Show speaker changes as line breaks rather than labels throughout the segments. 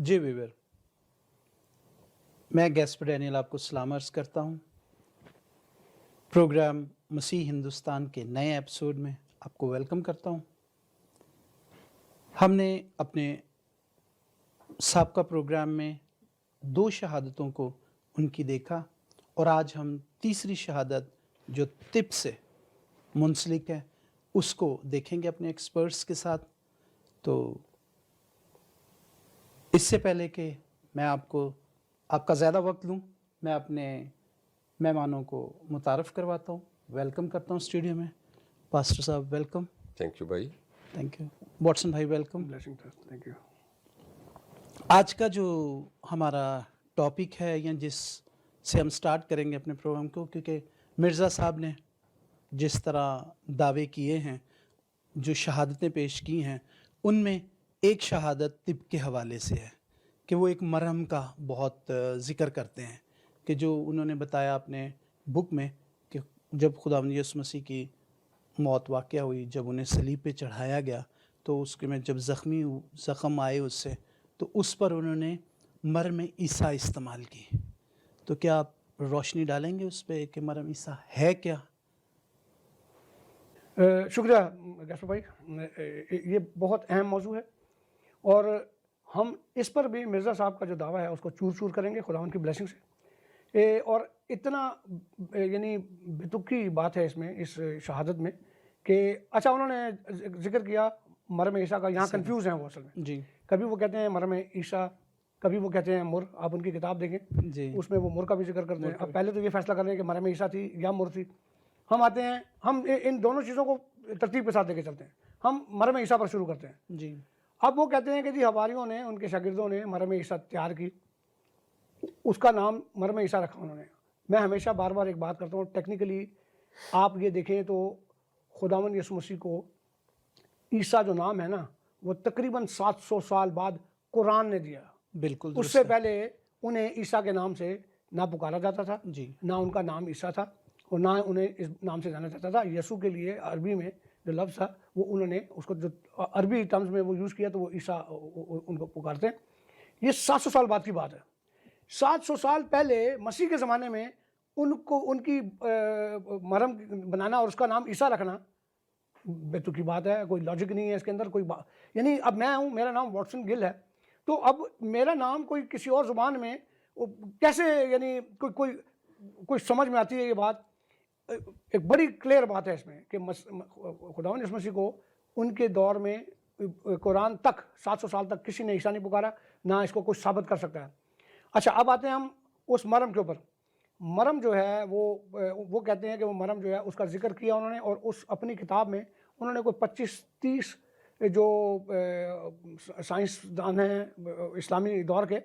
جی ویور، میں گیسپر ڈینیل آپ کو سلام عرض کرتا ہوں۔ پروگرام مسیح ہندوستان کے نئے ایپیسوڈ میں آپ کو ویلکم کرتا ہوں۔ ہم نے اپنے سابقہ پروگرام میں 2 شہادتوں کو ان کی دیکھا، اور آج ہم تیسری شہادت جو طب سے منسلک ہے اس کو دیکھیں گے اپنے ایکسپرٹس کے ساتھ۔ تو اس سے پہلے کہ میں آپ کا زیادہ وقت لوں، میں اپنے مہمانوں کو متعارف کرواتا ہوں، ویلکم کرتا ہوں اسٹوڈیو میں۔ پاسٹر صاحب ویلکم۔
تھینک یو بھائی۔
Thank you. واٹسن بھائی ویلکم۔
Thank you.
آج کا جو ہمارا ٹاپک ہے یا جس سے ہم سٹارٹ کریں گے اپنے پروگرام کو، کیونکہ مرزا صاحب نے جس طرح دعوے کیے ہیں، جو شہادتیں پیش کی ہیں، ان میں ایک شہادت طب کے حوالے سے ہے کہ وہ ایک مرہم کا بہت ذکر کرتے ہیں، کہ جو انہوں نے بتایا اپنے بک میں کہ جب خداوند یسوع مسیح کی موت واقع ہوئی، جب انہیں صلیب پہ چڑھایا گیا، تو اس کے میں جب زخم آئے اس سے، تو اس پر انہوں نے مرہم عیسیٰ استعمال کی۔ تو کیا آپ روشنی ڈالیں گے اس پہ کہ مرہم عیسیٰ ہے کیا؟
شکریہ گیسپر بھائی، یہ بہت اہم موضوع ہے، اور ہم اس پر بھی مرزا صاحب کا جو دعویٰ ہے اس کو چور چور کریں گے خداوند کی بلیسنگ سے۔ اور اتنا یعنی بتکی بات ہے اس میں، اس شہادت میں، کہ اچھا انہوں نے ذکر کیا مرہم عیسیٰ کا، یہاں کنفیوز ہیں وہ اصل میں۔
جی،
کبھی وہ کہتے ہیں مرہم عیسیٰ، کبھی وہ کہتے ہیں مر۔ آپ ان کی کتاب دیکھیں،
جی،
اس میں وہ مر کا بھی ذکر کرتے ہیں۔ اب پہلے تو یہ فیصلہ کر لیں کہ مرہم عیسیٰ تھی یا مر تھی۔ ہم آتے ہیں، ہم ان دونوں چیزوں کو ترتیب کے ساتھ لے کے چلتے ہیں۔ ہم مرہم عیسیٰ پر شروع کرتے ہیں۔
جی،
اب وہ کہتے ہیں کہ جی حواریوں نے، ان کے شاگردوں نے مرہم عیسیٰ تیار کی، اس کا نام مرہم عیسیٰ رکھا انہوں نے۔ میں ہمیشہ بار بار ایک بات کرتا ہوں، ٹیکنیکلی آپ یہ دیکھیں تو خداوند یسوع مسیح کو عیسیٰ جو نام ہے نا، وہ تقریباً 700 سال بعد قرآن نے دیا۔
بالکل
اس سے پہلے انہیں عیسیٰ کے نام سے نہ پکارا جاتا تھا،
جی،
نہ ان کا نام عیسیٰ تھا، اور نہ انہیں اس نام سے جانا جاتا تھا۔ یسوع کے لیے عربی میں جو لفظ تھا وہ انہوں نے اس کو جو عربی ٹرمز میں وہ یوز کیا، تو وہ عیسیٰ ان کو پکارتے ہیں۔ یہ 700 سال بعد کی بات ہے۔ 700 سال پہلے مسیح کے زمانے میں ان کو ان کی مرہم بنانا اور اس کا نام عیسیٰ رکھنا بے تکی بات ہے، کوئی لاجک نہیں ہے اس کے اندر، کوئی یعنی اب میں ہوں، میرا نام واٹسن گل ہے، تو اب میرا نام کوئی کسی اور زبان میں کیسے، یعنی کوئی سمجھ میں آتی ہے یہ بات؟ ایک بڑی کلیئر بات ہے اس میں کہ خداوند یسوع مسیح کو ان کے دور میں قرآن تک 700 سال تک کسی نے عیسیٰ نہیں پکارا، نہ اس کو کوئی ثابت کر سکتا ہے۔ اچھا، اب آتے ہیں ہم اس مرہم کے اوپر۔ مرہم جو ہے وہ کہتے ہیں کہ وہ مرہم جو ہے اس کا ذکر کیا انہوں نے، اور اس اپنی کتاب میں انہوں نے کوئی 25-30 جو سائنسدان ہیں اسلامی دور کے،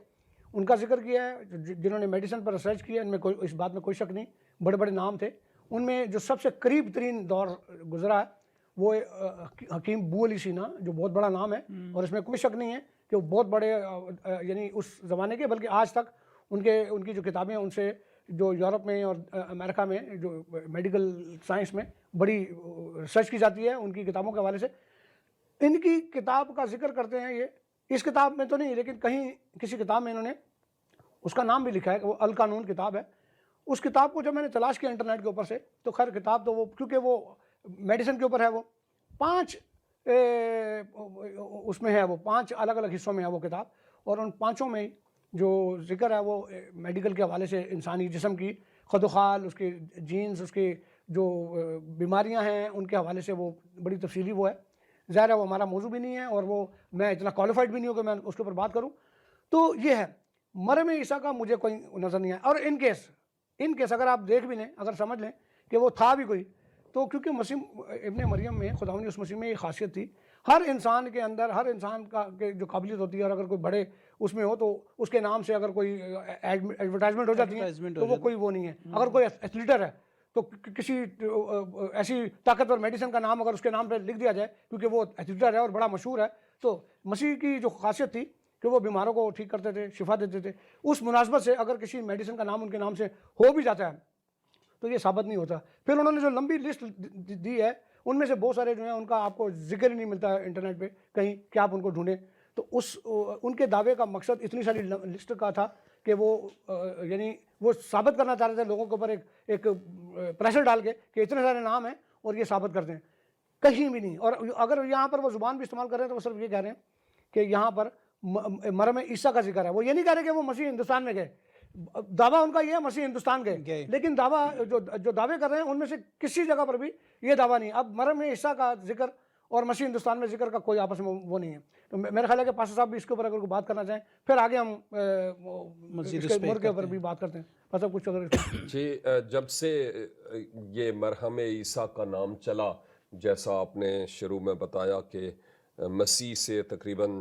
ان کا ذکر کیا ہے، جنہوں نے میڈیسن پر ریسرچ کیا۔ ان میں اس بات میں کوئی شک نہیں، بڑے بڑے نام تھے۔ ان میں جو سب سے قریب ترین دور گزرا ہے وہ حکیم بو علی سینا، جو بہت بڑا نام ہے، اور اس میں کوئی شک نہیں ہے کہ وہ بہت بڑے یعنی اس زمانے کے، بلکہ آج تک ان کی جو کتابیں ہیں ان سے جو یورپ میں اور امریکہ میں جو میڈیکل سائنس میں بڑی ریسرچ کی جاتی ہے، ان کی کتابوں کے حوالے سے ان کی کتاب کا ذکر کرتے ہیں۔ یہ اس کتاب میں تو نہیں، لیکن کہیں کسی کتاب میں انہوں نے اس کا نام بھی لکھا ہے کہ وہ القانون کتاب ہے۔ اس کتاب کو جب میں نے تلاش کیا انٹرنیٹ کے اوپر سے، تو خیر کتاب تو وہ کیونکہ وہ میڈیسن کے اوپر ہے، وہ 5 اس میں ہے، وہ 5 الگ الگ حصوں میں ہے وہ کتاب، اور ان 5 میں جو ذکر ہے وہ میڈیکل کے حوالے سے انسانی جسم کی خد و خال، اس کے جینز، اس کے جو بیماریاں ہیں ان کے حوالے سے وہ بڑی تفصیلی وہ ہے۔ ظاہر ہے وہ ہمارا موضوع بھی نہیں ہے، اور وہ میں اتنا کوالیفائڈ بھی نہیں ہوں کہ میں اس کے اوپر بات کروں۔ تو یہ ہے مرہم عیسیٰ کا مجھے کوئی نظر نہیں آیا۔ اور ان کیس اگر آپ دیکھ بھی لیں، اگر سمجھ لیں کہ وہ تھا بھی کوئی، تو کیونکہ مسیح ابن مریم میں خداوند یسوع مسیح میں یہ خاصیت تھی، ہر انسان کے اندر، ہر انسان کا جو قابلیت ہوتی ہے، اور اگر کوئی بڑے اس میں ہو تو اس کے نام سے اگر کوئی ایڈورٹائزمنٹ ہو جاتی ہے تو وہ کوئی وہ نہیں ہے۔ اگر کوئی ایتھلیٹر ہے تو کسی ایسی طاقتور میڈیسن کا نام اگر اس کے نام پہ لکھ دیا جائے، کیونکہ وہ ایتھلیٹر ہے اور بڑا مشہور ہے، تو مسیح کی جو خاصیت تھی کہ وہ بیماروں کو ٹھیک کرتے تھے، شفا دیتے تھے، اس مناسبت سے اگر کسی میڈیسن کا نام ان کے نام سے ہو بھی جاتا ہے تو یہ ثابت نہیں ہوتا۔ پھر انہوں نے جو لمبی لسٹ دی ہے، ان میں سے بہت سارے جو ہیں ان کا آپ کو ذکر ہی نہیں ملتا ہے انٹرنیٹ پہ کہیں کہ آپ ان کو ڈھونڈیں۔ تو ان کے دعوے کا مقصد اتنی ساری لسٹ کا تھا کہ وہ یعنی وہ ثابت کرنا چاہ رہے تھے لوگوں کے اوپر ایک پریشر ڈال کے کہ اتنے سارے نام ہیں اور یہ ثابت کرتے ہیں. کہیں بھی نہیں. اور اگر یہاں پر وہ زبان بھی استعمال کر رہے ہیں تو وہ صرف یہ کہہ رہے ہیں کہ یہاں پر مریم عیسیٰ کا ذکر ہے. وہ یہ نہیں کہہ رہے کہ وہ مسیح ہندوستان میں گئے. دعویٰ ان کا یہ ہے مسیح ہندوستان گئے, لیکن دعویٰ جو دعوے کر رہے ہیں ان میں سے کسی جگہ پر بھی یہ دعویٰ نہیں. اب مریم عیسیٰ کا ذکر اور مسیح ہندوستان میں ذکر کا کوئی آپس میں وہ نہیں ہے. تو میرا خیال ہے کہ پاسٹر صاحب بھی اس کے اوپر اگر کوئی بات کرنا چاہیں پھر آگے ہم ملک کے اوپر بھی بات کرتے ہیں. بس اب کچھ اگر
جی, جب سے یہ مرحم عیسیٰ کا نام چلا, جیسا آپ نے شروع میں بتایا کہ مسیح سے تقریباً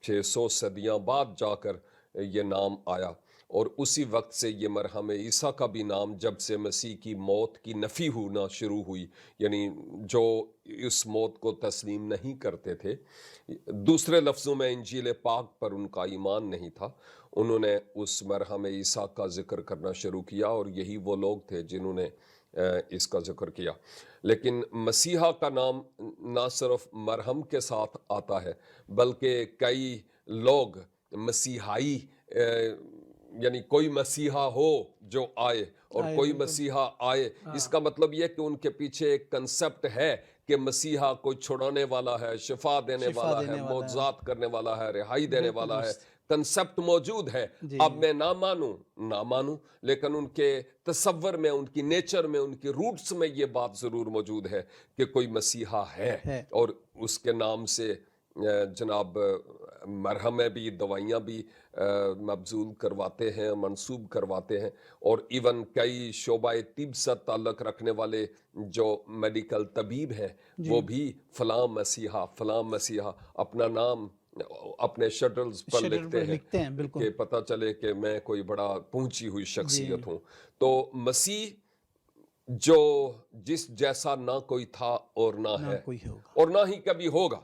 600 صدیاں بعد جا کر یہ نام آیا, اور اسی وقت سے یہ مرحم عیسیٰ کا بھی نام جب سے مسیح کی موت کی نفی ہونا شروع ہوئی, یعنی جو اس موت کو تسلیم نہیں کرتے تھے, دوسرے لفظوں میں انجیل پاک پر ان کا ایمان نہیں تھا, انہوں نے اس مرحم عیسیٰ کا ذکر کرنا شروع کیا, اور یہی وہ لوگ تھے جنہوں نے اس کا ذکر کیا. لیکن مسیحا کا نام نہ صرف مرہم کے ساتھ آتا ہے بلکہ کئی لوگ مسیحائی یعنی کوئی مسیحا ہو جو آئے اور کوئی مسیحا آئے, اس کا مطلب یہ کہ ان کے پیچھے ایک کنسپٹ ہے کہ مسیحا کوئی چھڑانے والا ہے, شفا دینے والا ہے, معجزات کرنے والا ہے, رہائی دینے والا ہے. کنسپٹ موجود ہے. اب میں نہ مانوں لیکن ان کے تصور میں, ان کی نیچر میں, ان کی روٹس میں یہ بات ضرور موجود ہے کہ کوئی مسیحا ہے, اور اس کے نام سے جناب مرہمیں بھی, دوائیاں بھی مبذول کرواتے ہیں, منسوب کرواتے ہیں, اور ایون کئی شعبہ طب سے تعلق رکھنے والے جو میڈیکل طبیب ہیں وہ بھی فلاں مسیحا اپنا نام اپنے شٹلز پر لکھتے ہیں کہ پتہ چلے کہ میں کوئی بڑا پہنچی ہوئی شخصیت ہوں. تو مسیح جو جس جیسا نہ کوئی تھا اور نہ ہے اور نہ ہی کبھی ہوگا,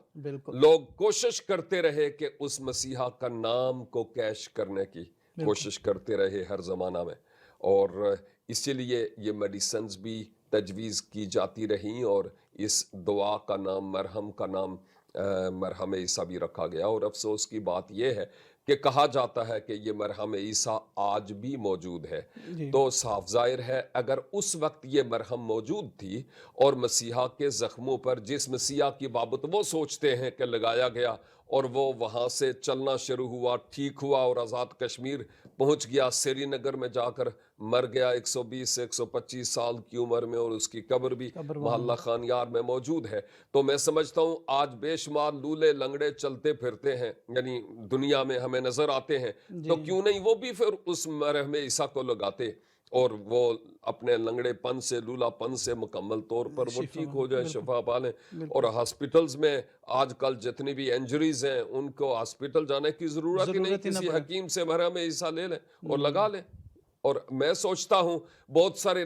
لوگ کوشش کرتے رہے کہ اس مسیحا کا نام کو کیش کرنے کی کوشش کرتے رہے ہر زمانہ میں, اور اسی لیے یہ میڈیسنز بھی تجویز کی جاتی رہیں, اور اس دعا کا نام, مرہم کا نام مرحم عیسیٰ بھی رکھا گیا. اور افسوس کی بات یہ ہے کہ کہا جاتا ہے کہ یہ مرحم عیسیٰ آج بھی موجود ہے. تو صاف ظاہر ہے اگر اس وقت یہ مرہم موجود تھی اور مسیحا کے زخموں پر جس مسیحا کی بابت وہ سوچتے ہیں کہ لگایا گیا اور وہ وہاں سے چلنا شروع ہوا, ٹھیک ہوا اور آزاد کشمیر پہنچ گیا, سری نگر میں جا کر مر گیا 120 سے 125 سال کی عمر میں, اور اس کی قبر بھی محلہ خان یار میں موجود ہے. تو میں سمجھتا ہوں آج بے شمار لولے لنگڑے چلتے پھرتے ہیں, یعنی دنیا میں ہمیں نظر آتے ہیں, تو کیوں نہیں وہ بھی پھر اس مرحم عیسیٰ کو لگاتے اور وہ اپنے لنگڑے پن سے, لولا پن سے مکمل طور پر وہ ٹھیک ہو جائیں, شفا پالیں. اور ہاسپٹلز میں آج کل جتنی بھی انجریز ہیں ان کو ہاسپٹل جانے کی ضرورت ہی نہیں, کسی حکیم سے مرہم عیسیٰ لے لیں اور لگا لیں. اور میں سوچتا ہوں بہت سارے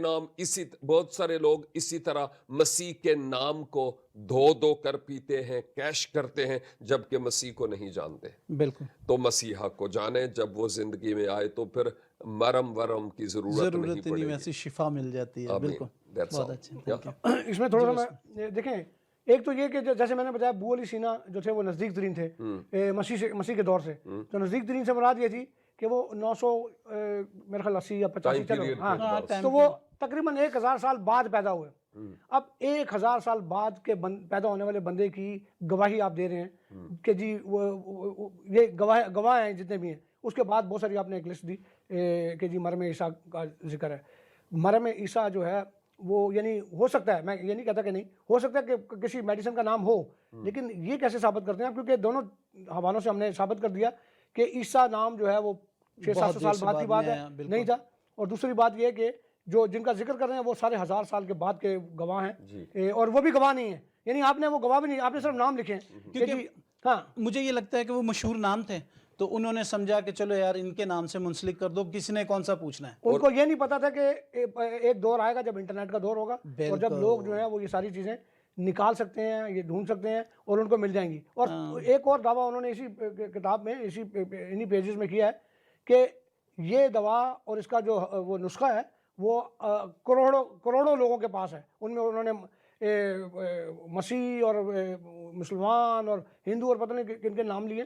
لوگ اسی طرح مسیح کے نام کو دھو کر پیتے ہیں, کیش کرتے ہیں, جبکہ مسیح کو نہیں جانتے.
بالکل.
تو مسیحا کو جانیں, جب وہ زندگی میں آئے تو پھر مرم کی ضرورت نہیں پڑے گی,
ویسی شفا مل جاتی ہے. بالکل, بہت اچھا.
اس میں تھوڑا سا میں دیکھیں, ایک تو یہ کہ جیسے میں نے بتایا ابو علی سینا جو تھے وہ نزدیک ترین تھے مسیح کے دور سے. تو نزدیک ترین سے مراد یہ تھی کہ وہ 900 میرے خیال 80 یا 85 تو وہ تقریباً 1000 سال بعد پیدا ہوئے. اب 1000 سال بعد کے پیدا ہونے والے بندے کی گواہی آپ دے رہے ہیں کہ جی یہ گواہ ہیں جتنے بھی ہیں. اس کے بعد بہت ساری آپ نے ایک لسٹ دی کہ جی مریم عیسیٰ کا ذکر ہے. مریم عیسیٰ جو ہے وہ یعنی ہو سکتا ہے, میں یہ نہیں کہتا کہ نہیں ہو سکتا ہے کہ کسی میڈیسن کا نام ہو, لیکن یہ کیسے ثابت کرتے ہیں آپ, کیونکہ دونوں حوالوں سے ہم نے ثابت کر دیا کہ عیسیٰ نام جو ہے وہ 600-700 سال بعد کی بات ہے, نہیں تھا. اور دوسری بات یہ کہ جو جن کا ذکر کر رہے ہیں وہ سارے 1000 سال کے بعد کے گواہ ہیں, اور وہ بھی گواہ نہیں ہیں, یعنی آپ نے وہ گواہ بھی نہیں, آپ نے صرف نام لکھے ہیں. ہاں, مجھے
یہ لگتا ہے کہ وہ مشہور نام تھے تو انہوں نے سمجھا کہ چلو یار ان کے نام سے منسلک کر دو, کسی نے کون سا پوچھنا ہے.
ان کو یہ نہیں پتا تھا کہ ایک دور آئے گا جب انٹرنیٹ کا دور ہوگا, اور جب لوگ جو ہے وہ یہ ساری چیزیں نکال سکتے ہیں, یہ ڈھونڈ سکتے ہیں اور ان کو مل جائیں گی. اور ایک اور دعویٰ انہوں نے اسی کتاب میں انہی پیجز میں کیا ہے کہ یہ دوا اور اس کا جو وہ نسخہ ہے وہ کروڑوں لوگوں کے پاس ہے. ان میں انہوں نے مسیح اور مسلمان اور ہندو اور پتہ نہیں کن کے نام لیے,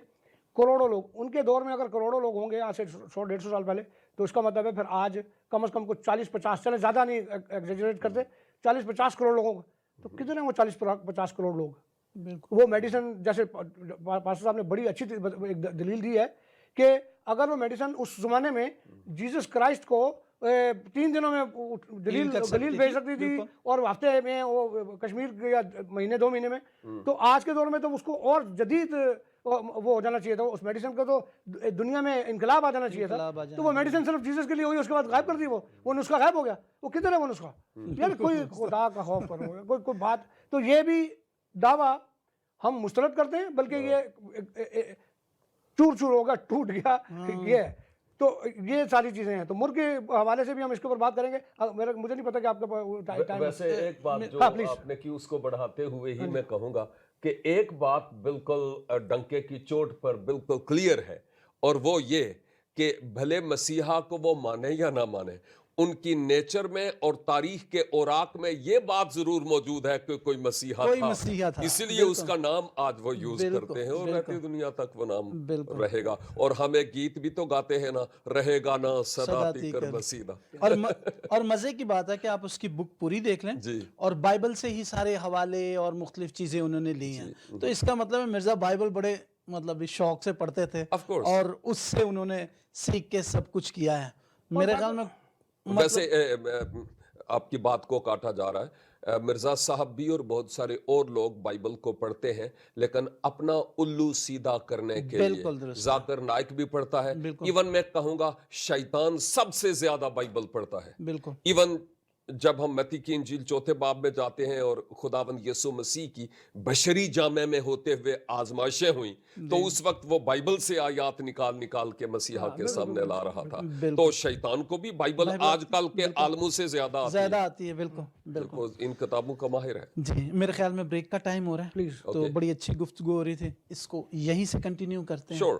کروڑوں لوگ, ان کے دور میں اگر کروڑوں لوگ ہوں گے آج سے 100-150 سال پہلے, تو اس کا مطلب ہے پھر آج کم از کم کچھ 40-50, چلے زیادہ نہیں ایگزیجریٹ کرتے, 40-50 کروڑ لوگوں کا, تو کتنے ہیں وہ 40-50 کروڑ لوگ؟
بالکل
وہ میڈیسن, جیسے پاسٹر صاحب نے بڑی اچھی ایک دلیل دی ہے کہ اگر وہ میڈیسن اس زمانے میں جیسس کرائسٹ کو 3 دنوں میں دلیل بھیج سکتی تھی اور ہفتے میں وہ کشمیر یا مہینے 2 مہینے میں, تو آج کے دور میں تو اس کو اور جدید وہ ہو جانا چاہیے تھا, اس میڈیسن کا تو دنیا میں انقلاب آ جانا چاہیے تھا. تو وہ میڈیسن صرف جیسس کے لیے ہوئی, اس کے بعد غائب کر دی, وہ نسخہ غائب ہو گیا. وہ کدھر ہے وہ نسخہ؟ یار کوئی خدا کا خوف کرو, کوئی بات. تو یہ بھی دعویٰ ہم مسترد کرتے ہیں, بلکہ یہ چور چور ہوگا, ٹوٹ گیا, یہ ہے. تو یہ ساری چیزیں ہیں. تو مر کے حوالے سے بھی ہم اس کے اوپر بات کریں گے. مجھے نہیں پتا کہ آپ کا ٹائم.
ویسے ایک بات جو آپ نے کی اس کو بڑھاتے ہوئے ہی میں کہوں گا کہ ایک بات بالکل ڈنکے کی چوٹ پر بالکل کلیئر ہے, اور وہ یہ کہ بھلے مسیحا کو وہ مانے یا نہ مانے, ان کی نیچر میں اور تاریخ کے اوراق میں یہ بات ضرور موجود ہے کہ کوئی مسیحا تھا, اسی لیے اس کا نام آج وہ یوز کرتے ہیں, اور رہتی دنیا تک وہ نام رہے گا. اور ہم ایک گیت بھی تو گاتے ہیں نا, رہے گا نا صدا تیکر مسیحا.
اور مزے کی بات ہے کہ آپ اس کی بک پوری دیکھ لیں, اور بائبل سے ہی سارے حوالے اور مختلف چیزیں انہوں نے لی ہیں. تو اس کا مطلب ہے مرزا بائبل بڑے مطلب شوق سے پڑھتے تھے, اور اس سے انہوں نے سیکھ کے سب کچھ کیا ہے. میرے خیال میں
ویسے آپ کی بات کو کاٹا جا رہا ہے, مرزا صاحب بھی اور بہت سارے اور لوگ بائبل کو پڑھتے ہیں, لیکن اپنا الو سیدھا کرنے کے لیے. ذاکر نائک بھی پڑھتا ہے, ایون میں کہوں گا شیطان سب سے زیادہ بائبل پڑھتا ہے.
بالکل.
ایون جب ہم متی کی انجیل 4 باب میں جاتے ہیں اور خداوند یسوع مسیح کی بشری جامع میں ہوتے ہوئے آزمائشیں ہوئیں, تو اس وقت وہ بائبل سے آیات نکال کے مسیحا کے سامنے لا رہا تھا. تو شیطان کو بھی بائبل آج کل کے عالموں سے زیادہ
آتی ہے. بالکل
ان کتابوں کا ماہر ہے.
جی میرے خیال میں بریک کا ٹائم ہو رہا ہے, پلیز. تو بڑی اچھی گفتگو ہو رہی تھی, اس کو یہیں سے کنٹینیو کرتے ہیں.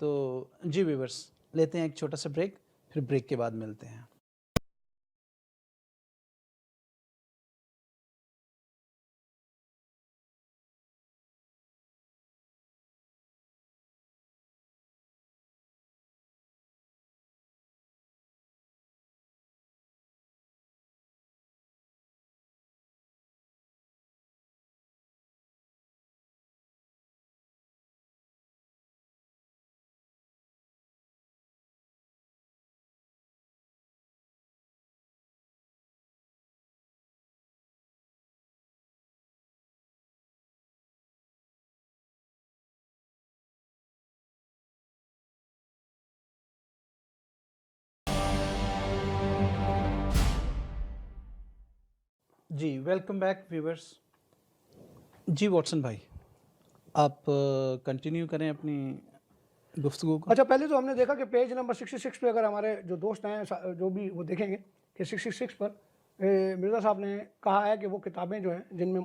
تو جی ویورز, لیتے ہیں ایک چھوٹا سا بریک, پھر بریک کے بعد ملتے ہیں. جی ویلکم بیک ویورز. جی واٹسن بھائی, آپ کنٹینیو کریں اپنی گفتگو کو.
اچھا, پہلے تو ہم نے دیکھا کہ پیج نمبر 66 پہ اگر ہمارے جو دوست ہیں جو بھی وہ دیکھیں گے کہ 66 پر مرزا صاحب نے کہا ہے کہ وہ کتابیں جو ہیں جن میں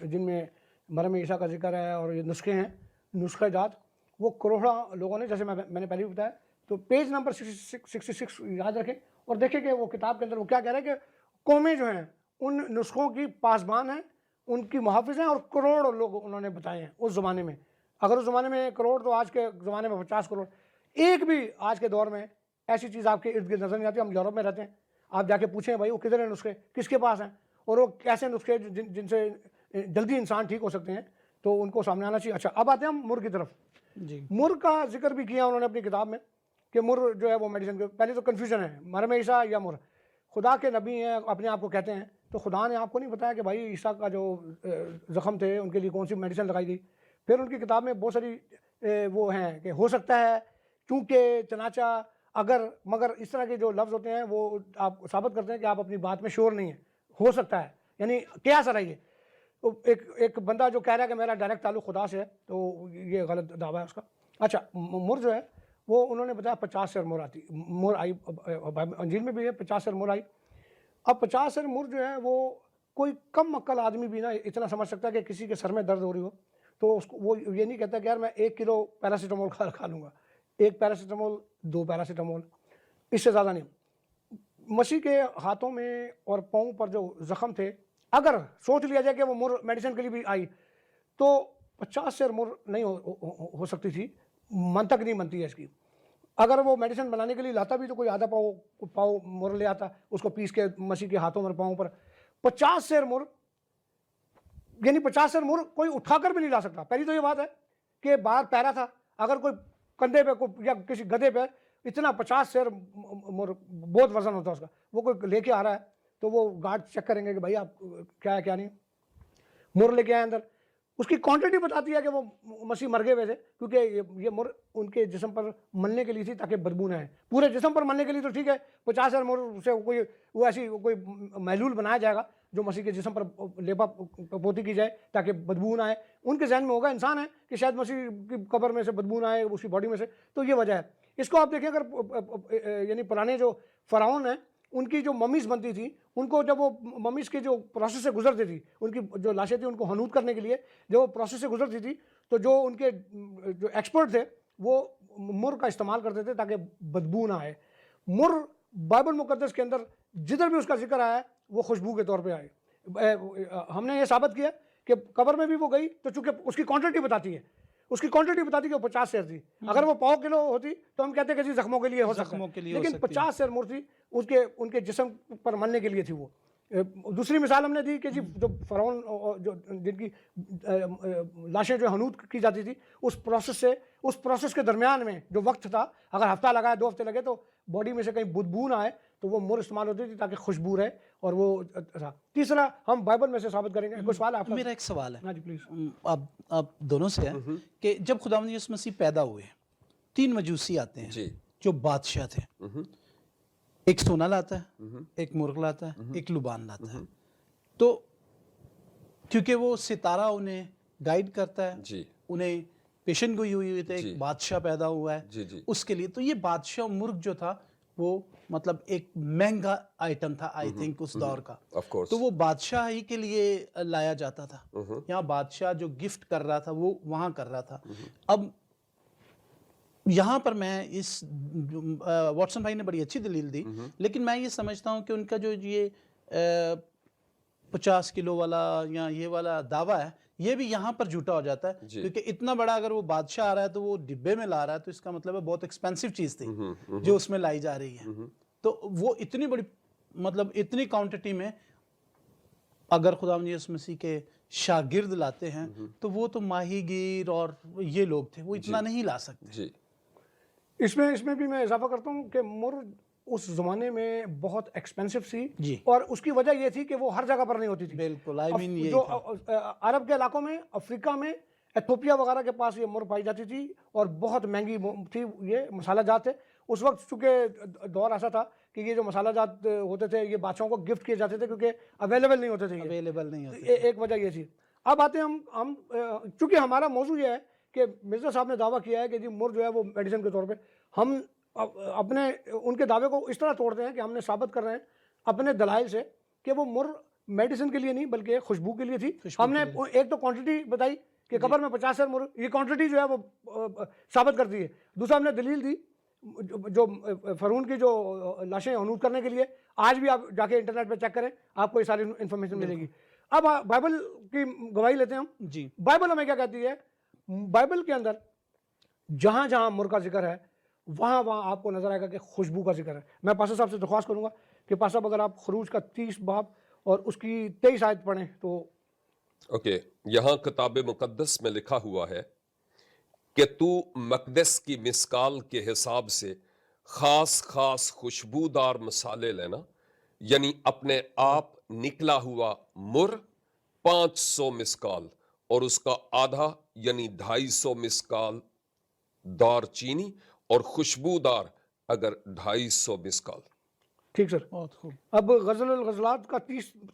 جن میں مریم عیسیٰ کا ذکر ہے اور یہ نسخے ہیں, نسخہ جات, وہ کروڑا لوگوں نے, جیسے میں نے پہلے بھی بتایا. تو پیج نمبر 66 یاد رکھیں اور دیکھیں کہ وہ کتاب کے اندر وہ کیا کہہ رہے ہیں کہ قومیں جو ہیں ان نسخوں کی پاسبان ہیں, ان کی محافظ ہیں, اور کروڑ لوگ انہوں نے بتائے ہیں اس زمانے میں. اگر اس زمانے میں کروڑ, تو آج کے زمانے میں 50 کروڑ. ایک بھی آج کے دور میں ایسی چیز آپ کے ارد گرد نظر نہیں آتی. ہم یورپ میں رہتے ہیں, آپ جا کے پوچھیں بھائی وہ کدھر ہیں نسخے, کس کے پاس ہیں, اور وہ کیسے نسخے جن سے جلدی انسان ٹھیک ہو سکتے ہیں, تو ان کو سامنے آنا چاہیے. اچھا, اب آتے ہیں ہم مر کی طرف. مر کا ذکر بھی کیا انہوں نے اپنی کتاب میں کہ مر جو ہے وہ میڈیسن کے. پہلے تو کنفیوژن ہے, مریم عیسیٰ یا مر. خدا کے نبی ہیں, اپنے آپ کو کہتے ہیں, تو خدا نے آپ کو نہیں بتایا کہ بھائی عیسیٰ کا جو زخم تھے ان کے لیے کون سی میڈیسن لگائی گئی. پھر ان کی کتاب میں بہت ساری وہ ہیں کہ ہو سکتا ہے, چونکہ, چنانچہ, اگر, مگر, اس طرح کے جو لفظ ہوتے ہیں وہ آپ ثابت کرتے ہیں کہ آپ اپنی بات میں شور نہیں ہیں. ہو سکتا ہے یعنی کیا سر ہے یہ. ایک بندہ جو کہہ رہا ہے کہ میرا ڈائریکٹ تعلق خدا سے ہے, تو یہ غلط دعویٰ ہے اس کا. اچھا, مر جو ہے وہ انہوں نے بتایا 50 سیر مر آئی, انجیل میں بھی ہے 50 سیر مر آئی. اب 50 سیر مر جو ہے وہ کوئی کم عقل آدمی بھی نا اتنا سمجھ سکتا ہے کہ کسی کے سر میں درد ہو رہی ہو تو اس کو وہ یہ نہیں کہتا کہ یار میں 1 کلو پیراسیٹامول کھا لوں گا, 1 پیراسیٹامول 2 پیراسیٹامول, اس سے زیادہ نہیں. مسیح کے ہاتھوں میں اور پاؤں پر جو زخم تھے, اگر سوچ لیا جائے کہ وہ مر میڈیسن کے لیے بھی آئی, تو 50 سیر مر نہیں ہو سکتی تھی، من تک نہیں بنتی ہے اس کی. اگر وہ میڈیسن بنانے کے لیے لاتا بھی تو کوئی آدھا پاؤ مر لے آتا، اس کو پیس کے مسیح کے ہاتھوں پر پاؤں پر. 50 سیر مر یعنی 50 سیر مر کوئی اٹھا کر بھی نہیں لا سکتا. پہلی تو یہ بات ہے کہ باہر پیرا تھا، اگر کوئی کندھے پہ یا کسی گدھے پہ اتنا 50 سیر مر بہت وزن ہوتا ہے اس کا، وہ کوئی لے کے آ رہا ہے تو وہ گارڈ چیک کریں گے کہ بھائی آپ کیا ہے کیا نہیں. مر لے کے آئے اندر، اس کی کوانٹٹی بتاتی ہے کہ وہ مسیح مر گئے ہوئے تھے، کیونکہ یہ مر ان کے جسم پر ملنے کے لیے تھی تاکہ بدبو نہ آئے. پورے جسم پر ملنے کے لیے تو ٹھیک ہے، 50 سیر مر سے وہ ایسی کوئی محلول بنایا جائے گا جو مسیح کے جسم پر لیپا پوتی کی جائے تاکہ بدبو نہ آئے. ان کے ذہن میں ہوگا انسان ہے کہ شاید مسیح کی قبر میں سے بدبو نہ آئے اس کی باڈی میں سے، تو یہ وجہ ہے. اس کو آپ دیکھیں اگر یعنی پرانے جو فرعون ہیں ان کی جو ممیز بنتی تھی، ان کو جب وہ ممیز کے جو پروسیس سے گزرتی تھی، ان کی جو لاشیں تھیں ان کو حنوط کرنے کے لیے جو وہ پروسیس سے گزرتی تھی، تو جو ان کے جو ایکسپرٹ تھے وہ مر کا استعمال کرتے تھے تاکہ بدبو نہ آئے. مر بائبل مقدس کے اندر جدھر بھی اس کا ذکر آیا ہے وہ خوشبو کے طور پہ آئے. ہم نے یہ ثابت کیا کہ قبر میں بھی وہ گئی تو چونکہ اس کی کوانٹٹی بتاتی ہے، اس کی کوانٹٹی بتاتی کہ وہ 50 سیر تھی. اگر وہ 1.5 کلو ہوتی تو ہم کہتے کہ جی زخموں کے لیے ہو سکتا ہے، لیکن 50 سیر مر تھی ان کے جسم پر ملنے کے لیے تھی. وہ دوسری مثال ہم نے دی کہ جی جو فرعون جو جن کی لاشیں جو حنوط کی جاتی تھی، اس پروسیس کے درمیان میں جو وقت تھا، اگر ہفتہ لگا 2 ہفتے لگے تو باڈی میں سے کہیں بدبو نہ آئے تو وہ مر استعمال ہوتی تھی تاکہ خوشبو رہے. اور وہ تھا. تیسرا ہم بائبل میں سے ثابت کریں گے. کوئی سوال آپ کا؟
میرا ایک سوال ہے.
ہاں جی پلیز.
آپ دونوں سے ہے کہ جب خداوند یسوع مسیح پیدا ہوئے 3 مجوسی آتے ہیں جو بادشاہ تھے. ایک سونا لاتا ہے، ایک مرغ لاتا ہے، ایک لبان لاتا ہے. تو کیونکہ وہ ستارہ انہیں گائیڈ کرتا ہے، انہیں پیشن گوئی ہوئی تھے، ایک بادشاہ پیدا ہوا ہے اس کے لیے. تو یہ بادشاہ مرغ جو تھا وہ مطلب ایک مہنگا آئٹم تھا آئی تھنک اس دور کا. تو وہ بادشاہ ہی کے لیے لایا جاتا تھا. یہاں بادشاہ جو گفٹ کر رہا تھا وہ وہاں کر رہا تھا. اب یہاں پر میں اس واٹسن بھائی نے بڑی اچھی دلیل دی، لیکن میں یہ سمجھتا ہوں کہ ان کا جو یہ 50 کلو والا یا یہ والا دعویٰ ہے یہ بھی یہاں پر جھوٹا ہو جاتا ہے. کیونکہ اتنا بڑا اگر وہ بادشاہ آ رہا ہے تو وہ ڈبے میں لا رہا ہے تو اس کا مطلب ہے بہت ایکسپینسو چیز تھی جو اس میں لائی جا رہی ہے. تو وہ اتنی بڑی مطلب اتنی کوانٹٹی میں اگر خداوند یسوع مسیح کے شاگرد لاتے ہیں تو وہ تو ماہی گیر اور یہ لوگ تھے، وہ اتنا نہیں لا سکتے.
اس میں بھی میں اضافہ کرتا ہوں کہ مر اس زمانے میں بہت ایکسپینسو تھی
جی.
اور اس کی وجہ یہ تھی کہ وہ ہر جگہ پر نہیں ہوتی تھی.
بالکل
جو عرب کے علاقوں میں، افریقہ میں، ایتھوپیا وغیرہ کے پاس یہ مر پائی جاتی تھی اور بہت مہنگی تھی. یہ مسالہ جات تھے اس وقت، چونکہ دور ایسا تھا کہ یہ جو مسالہ جات ہوتے تھے یہ بادشاہوں کو گفٹ کیے جاتے تھے کیونکہ اویلیبل نہیں ہوتے تھے. ایک وجہ یہ تھی. اب آتے ہیں ہم چونکہ ہمارا موضوع یہ ہے کہ مرزا صاحب نے دعویٰ کیا ہے کہ جی مر جو ہے وہ میڈیسن کے طور پہ، ہم اپنے ان کے دعوے کو اس طرح توڑتے ہیں کہ ہم نے ثابت کر رہے ہیں اپنے دلائل سے کہ وہ مر میڈیسن کے لیے نہیں بلکہ خوشبو کے لیے تھی. ہم نے ایک تو کوانٹٹی بتائی کہ قبر میں 50 سیر مر، یہ کوانٹٹی جو ہے وہ ثابت کرتی ہے. دوسرا ہم نے دلیل دی جو فرعون کی جو لاشیں حنوط کرنے کے لیے، آج بھی آپ جا کے انٹرنیٹ پہ چیک کریں آپ کو یہ ساری انفارمیشن ملے گی. اب بائبل کی گواہی لیتے ہیں ہم.
جی.
بائبل ہمیں کیا کہتی ہے؟ بائبل کے اندر جہاں جہاں مر کا ذکر ہے وہاں آپ کو نظر آئے گا کہ خوشبو کا ذکر ہے. میں پاسٹر صاحب سے درخواست کروں گا کہ پاسٹر صاحب اگر آپ خروج کا 30 باب اور اس کی 23 آیت پڑھیں تو.
اوکے. یہاں کتاب مقدس میں لکھا ہوا ہے کہ تو مقدس کی مسکال کے حساب سے خاص خوشبودار مسالے لینا، یعنی اپنے آپ نکلا ہوا مر 500 مسکال اور اس کا آدھا یعنی 250 مسکال دار چینی اور خوشبودار اگر 250 مسکال.
ٹھیک سر.
بہت خوب.
اب غزل الغزلات کا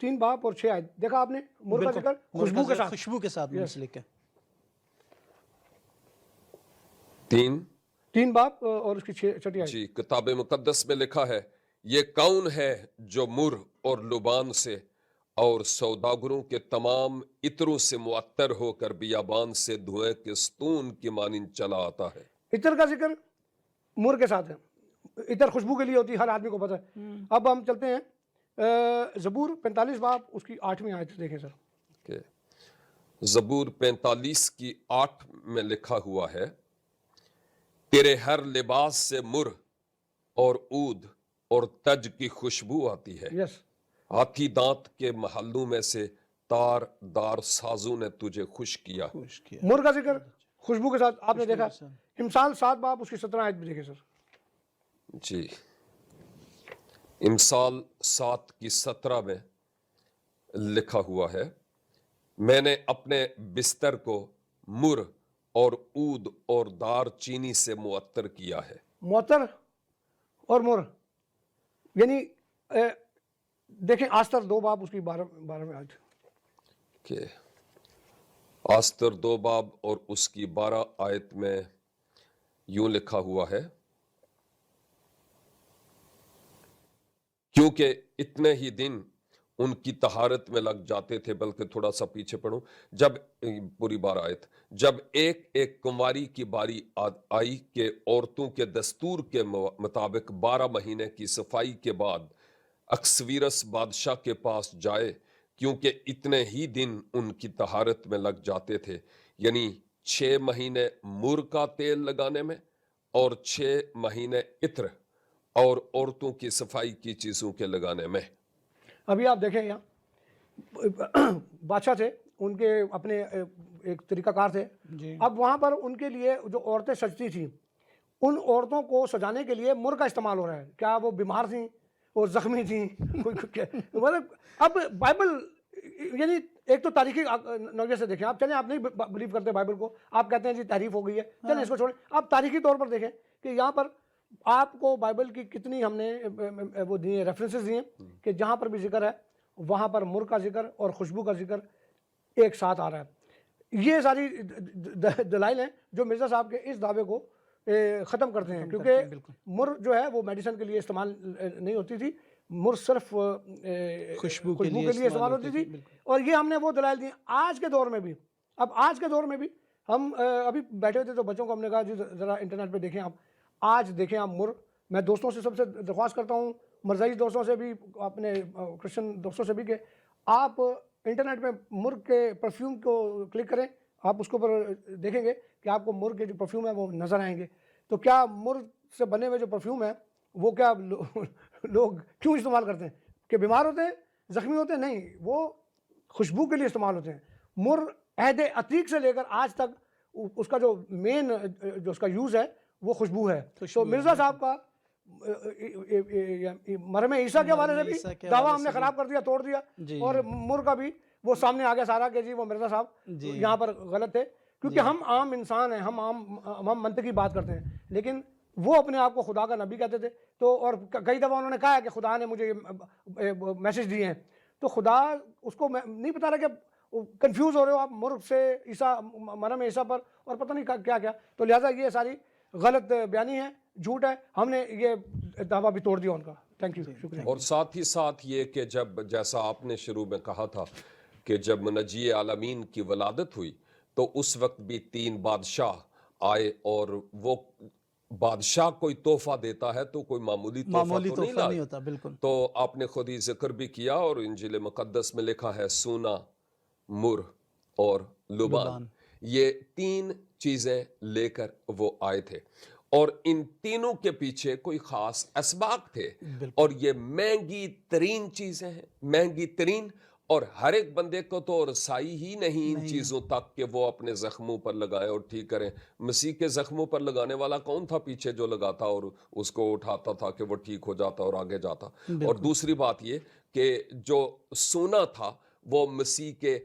3 باب اور 6 آیت دیکھا آپ نے. مر کا ذکر خوشبو کے ساتھ
منسلک ہے.
3
باب اور اس کی 6 آیت.
جی. کتاب مقدس میں لکھا ہے یہ کون ہے جو مر اور لبان سے اور سوداگروں کے تمام عطروں سے معطر ہو کر بیابان سے دھوئیں کے ستون کی مانند چلا آتا ہے.
عطر کا ذکر مر کے ساتھ ہے. عطر خوشبو کے لیے ہوتی ہے، ہر آدمی کو پتہ ہے. اب ہم چلتے ہیں زبور 45 باب اس کی 8ویں آیت دیکھیں سر.
زبور 45 کی 8 میں لکھا ہوا ہے، تیرے ہر لباس سے مر اور عود اور تج کی خوشبو آتی ہے،
یس
ہاتھی دانت کے محلوں میں سے تار دار سازوں نے تجھے خوش کیا۔
خوش کیا
مر کا ذکر خوشبو کے ساتھ آپ نے دیکھا۔
کے ساتھ۔
امثال 7 باب اس کی 17 آیت بھی دیکھیں سر۔
جی، امثال 7 کی 17 میں لکھا ہوا ہے، میں نے اپنے بستر کو مر اور عود اور دار چینی سے معطر کیا ہے۔
معطر اور مر یعنی دیکھیں آستر 2 باب اس کی 12 میں آیت۔
کہ آستر 2 باب اور اس کی 12 آیت میں یوں لکھا ہوا ہے، کیونکہ اتنے ہی دن ان کی طہارت میں لگ جاتے تھے، بلکہ تھوڑا سا پیچھے پڑھوں، جب پوری 12 آیت، جب ایک ایک کنواری کی باری آئی کہ عورتوں کے دستور کے مطابق 12 مہینے کی صفائی کے بعد اکسویرس بادشاہ کے پاس جائے، کیونکہ اتنے ہی دن ان کی طہارت میں لگ جاتے تھے، یعنی 6 مہینے مر کا تیل لگانے میں اور 6 مہینے عطر اور عورتوں کی صفائی کی چیزوں کے لگانے میں۔
ابھی آپ دیکھیں یہاں بادشاہ تھے، ان کے اپنے ایک طریقہ کار تھے، اب وہاں پر ان کے لیے جو عورتیں سجتی تھیں، ان عورتوں کو سجانے کے لیے مر کا استعمال ہو رہا ہے۔ کیا وہ بیمار تھیں، وہ زخمی تھیں؟ مطلب اب بائبل یعنی ایک تو تاریخی نظریے سے دیکھیں آپ، چلیں آپ نہیں بلیو کرتے بائبل کو، آپ کہتے ہیں جی تحریف ہو گئی ہے، چلیں اس کو چھوڑیں، آپ تاریخی طور پر دیکھیں کہ یہاں پر آپ کو بائبل کی کتنی ہم نے وہ دی ہیں ریفرنسز دیے کہ جہاں پر بھی ذکر ہے وہاں پر مر کا ذکر اور خوشبو کا ذکر ایک ساتھ آ رہا ہے۔ یہ ساری دلائل ہیں جو مرزا صاحب کے اس دعوے کو ختم کرتے ہیں، کیونکہ مر جو ہے وہ میڈیسن کے لیے استعمال نہیں ہوتی تھی، مر صرف
خوشبو
کے لیے استعمال ہوتی تھی، اور یہ ہم نے وہ دلائل دی۔ آج کے دور میں بھی، اب آج کے دور میں بھی ہم ابھی بیٹھے ہوئے تھے تو بچوں کو ہم نے کہا جی ذرا انٹرنیٹ پہ دیکھیں آپ، آج دیکھیں آپ مر، میں دوستوں سے سب سے درخواست کرتا ہوں، مرزائی دوستوں سے بھی، اپنے کرسچن دوستوں سے بھی، کہ آپ انٹرنیٹ پہ مر کے پرفیوم کو کلک کریں، آپ اس کے اوپر دیکھیں گے کہ آپ کو مر کے جو پرفیوم ہے وہ نظر آئیں گے۔ تو کیا مر سے بنے ہوئے جو پرفیوم ہے وہ کیا لوگ کیوں استعمال کرتے ہیں؟ کہ بیمار ہوتے ہیں، زخمی ہوتے ہیں؟ نہیں، وہ خوشبو کے لیے استعمال ہوتے ہیں۔ مر عہد عتیق سے لے کر آج تک اس کا جو مین جو اس کا یوز ہے وہ خوشبو ہے۔ تو مرزا صاحب کا مرہم عیسیٰ کے حوالے سے بھی دعویٰ ہم نے خراب کر دیا، توڑ دیا، اور مر کا بھی وہ سامنے آ گیا سارا کہ جی وہ مرزا صاحب یہاں پر غلط تھے، کیونکہ ہم عام انسان ہیں، ہم منطقی بات کرتے ہیں، لیکن وہ اپنے آپ کو خدا کا نبی کہتے تھے۔ تو اور کئی دفعہ انہوں نے کہا ہے کہ خدا نے مجھے میسج دیے ہیں، تو خدا اس کو نہیں بتا رہا کہ کنفیوز ہو رہے ہو آپ مر سے عیسیٰ، مرہم عیسیٰ پر، اور پتہ نہیں کیا کیا۔ تو لہٰذا یہ ساری غلط بیانی ہے، جھوٹ ہے، ہم نے یہ دعویٰ بھی توڑ دیا ان کا۔ تھینک یو، شکریہ۔
اور ساتھ ہی ساتھ یہ کہ جب جیسا آپ نے شروع میں کہا تھا کہ جب منجی عالمین کی ولادت ہوئی تو اس وقت بھی 3 بادشاہ آئے، اور وہ بادشاہ کوئی تحفہ دیتا ہے تو کوئی معمولی تحفہ تو نہیں
ہوتا، بالکل۔
تو آپ نے خود ہی ذکر بھی کیا، اور انجیل مقدس میں لکھا ہے سونا، مر اور لبان، یہ 3 چیزیں لے کر وہ آئے تھے، اور ان تینوں کے پیچھے کوئی خاص اسباق تھے، اور یہ مہنگی ترین چیزیں ہیں، مہنگی ترین، اور ہر ایک بندے کو تو رسائی ہی نہیں ان چیزوں تک کہ وہ اپنے زخموں پر لگائیں اور ٹھیک کریں۔ مسیح کے زخموں پر لگانے والا کون تھا پیچھے جو لگاتا اور اس کو اٹھاتا تھا کہ وہ ٹھیک ہو جاتا اور آگے جاتا؟ اور دوسری بات یہ کہ جو سونا تھا وہ مسیح کے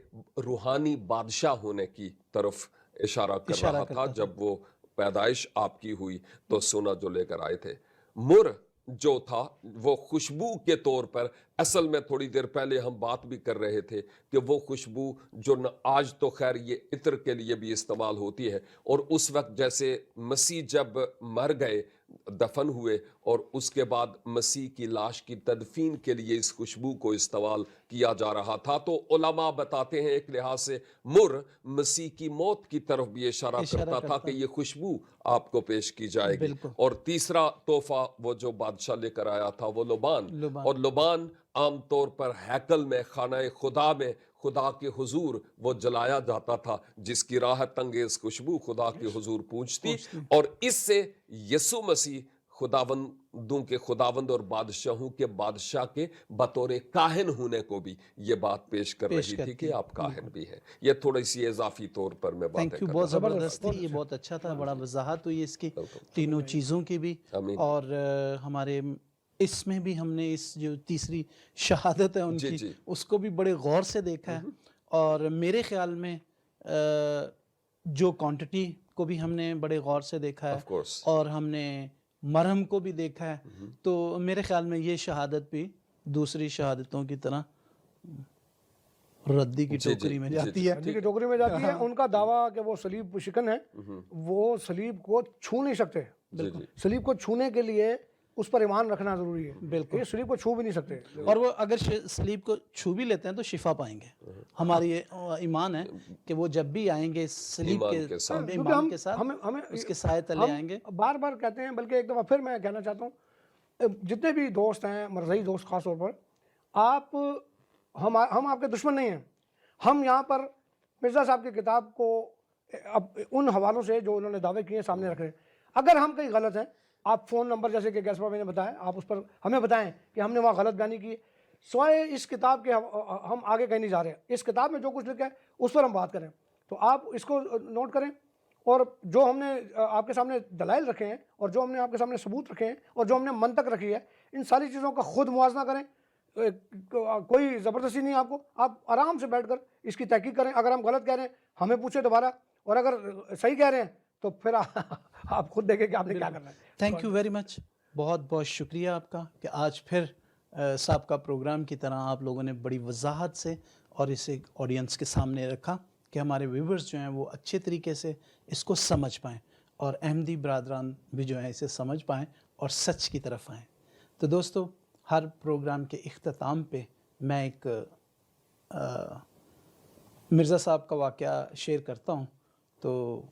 روحانی بادشاہ ہونے کی طرف اشارہ کر رہا تھا۔ جب وہ پیدائش آپ کی ہوئی تو سونا جو لے کر آئے تھے۔ مر جو تھا وہ خوشبو کے طور پر، اصل میں تھوڑی دیر پہلے ہم بات بھی کر رہے تھے کہ وہ خوشبو جو آج تو خیر یہ عطر کے لیے بھی استعمال ہوتی ہے، اور اس وقت جیسے مسیح جب مر گئے، دفن ہوئے، اور اس کے بعد مسیح کی لاش کی تدفین کے لیے اس خوشبو کو استعمال کیا جا رہا تھا، تو علماء بتاتے ہیں ایک لحاظ سے مر مسیح کی موت کی طرف بھی اشارہ کرتا تھا کہ یہ خوشبو آپ کو پیش کی جائے گی۔ اور تیسرا تحفہ وہ جو بادشاہ لے کر آیا تھا وہ لبان، اور لبان عام طور پر ہیکل میں، خانہ خدا میں خدا کے حضور وہ جلایا جاتا تھا جس کی راحت انگیز خوشبو خدا کے حضور پہنچتی، اور اس سے یسوع مسیح خداوندوں کے خداوند اور بادشاہوں کے بادشاہ کے بطور کاہن ہونے کو بھی یہ بات پیش کر رہی تھی کہ آپ کاہن بھی ہیں۔ یہ تھوڑی سی اضافی طور پر میں باتیں
تھینک یو،
کر
بہت زبردست تھی، یہ بہت اچھا تھا، بڑا وضاحت ہوئی اس کی تینوں چیزوں کی بھی، اور ہمارے اس میں بھی ہم نے اس جو تیسری شہادت ہے ان کی اس کو بھی بڑے غور سے دیکھا ہے، اور میرے خیال میں جو کوانٹٹی کو بھی ہم نے بڑے غور سے دیکھا ہے، اور ہم نے مرہم کو بھی دیکھا ہے، تو میرے خیال میں یہ شہادت بھی دوسری شہادتوں کی طرح ردی کی ٹوکری میں جاتی ہے۔
ردی کی ٹوکری میں جاتی ہے۔ ان کا دعویٰ کہ وہ صلیب شکن ہے، وہ صلیب کو چھو نہیں سکتے، صلیب کو چھونے کے لیے اس پر ایمان رکھنا ضروری ہے، بالکل، یہ صلیب کو چھو بھی نہیں سکتے،
اور وہ اگر صلیب کو چھو بھی لیتے ہیں تو شفا پائیں گے۔ ہماری ایمان ہے کہ وہ جب بھی آئیں گے صلیب کے ایمان کے ساتھ اس کے سائے تلے آئیں گے۔
بار بار کہتے ہیں، بلکہ ایک دفعہ پھر میں کہنا چاہتا ہوں، جتنے بھی دوست ہیں، مرزائی دوست خاص طور پر، ہم آپ کے دشمن نہیں ہیں۔ ہم یہاں پر مرزا صاحب کی کتاب کو ان حوالوں سے جو انہوں نے دعوے کیے سامنے رکھ رہے ہیں۔ اگر ہم کہیں غلط ہیں، آپ فون نمبر جیسے کہ گیس بھائی نے بتایا، آپ اس پر ہمیں بتائیں کہ ہم نے وہاں غلط بیانی کی، سوائے اس کتاب کے ہم آگے کہیں نہیں جا رہے ہیں۔ اس کتاب میں جو کچھ لکھا ہے اس پر ہم بات کریں، تو آپ اس کو نوٹ کریں، اور جو ہم نے آپ کے سامنے دلائل رکھے ہیں، اور جو ہم نے آپ کے سامنے ثبوت رکھے ہیں، اور جو ہم نے منطق رکھی ہے، ان ساری چیزوں کا خود موازنہ کریں۔ کوئی زبردستی نہیں آپ کو، آپ آرام سے بیٹھ کر اس کی تحقیق کریں۔ اگر ہم غلط کہہ رہے ہیں ہمیں پوچھیں دوبارہ، اور اگر صحیح کہہ رہے ہیں تو پھر آپ خود دیکھیں کہ آپ نے کیا کرنا ہے۔
تھینک یو ویری مچ، بہت بہت شکریہ آپ کا کہ آج پھر سابقہ پروگرام کی طرح آپ لوگوں نے بڑی وضاحت سے اور اسے آڈینس کے سامنے رکھا کہ ہمارے ویورز جو ہیں وہ اچھے طریقے سے اس کو سمجھ پائیں، اور احمدی برادران بھی جو ہیں اسے سمجھ پائیں اور سچ کی طرف آئیں۔ تو دوستو، ہر پروگرام کے اختتام پہ میں ایک مرزا صاحب کا واقعہ شیئر کرتا ہوں، تو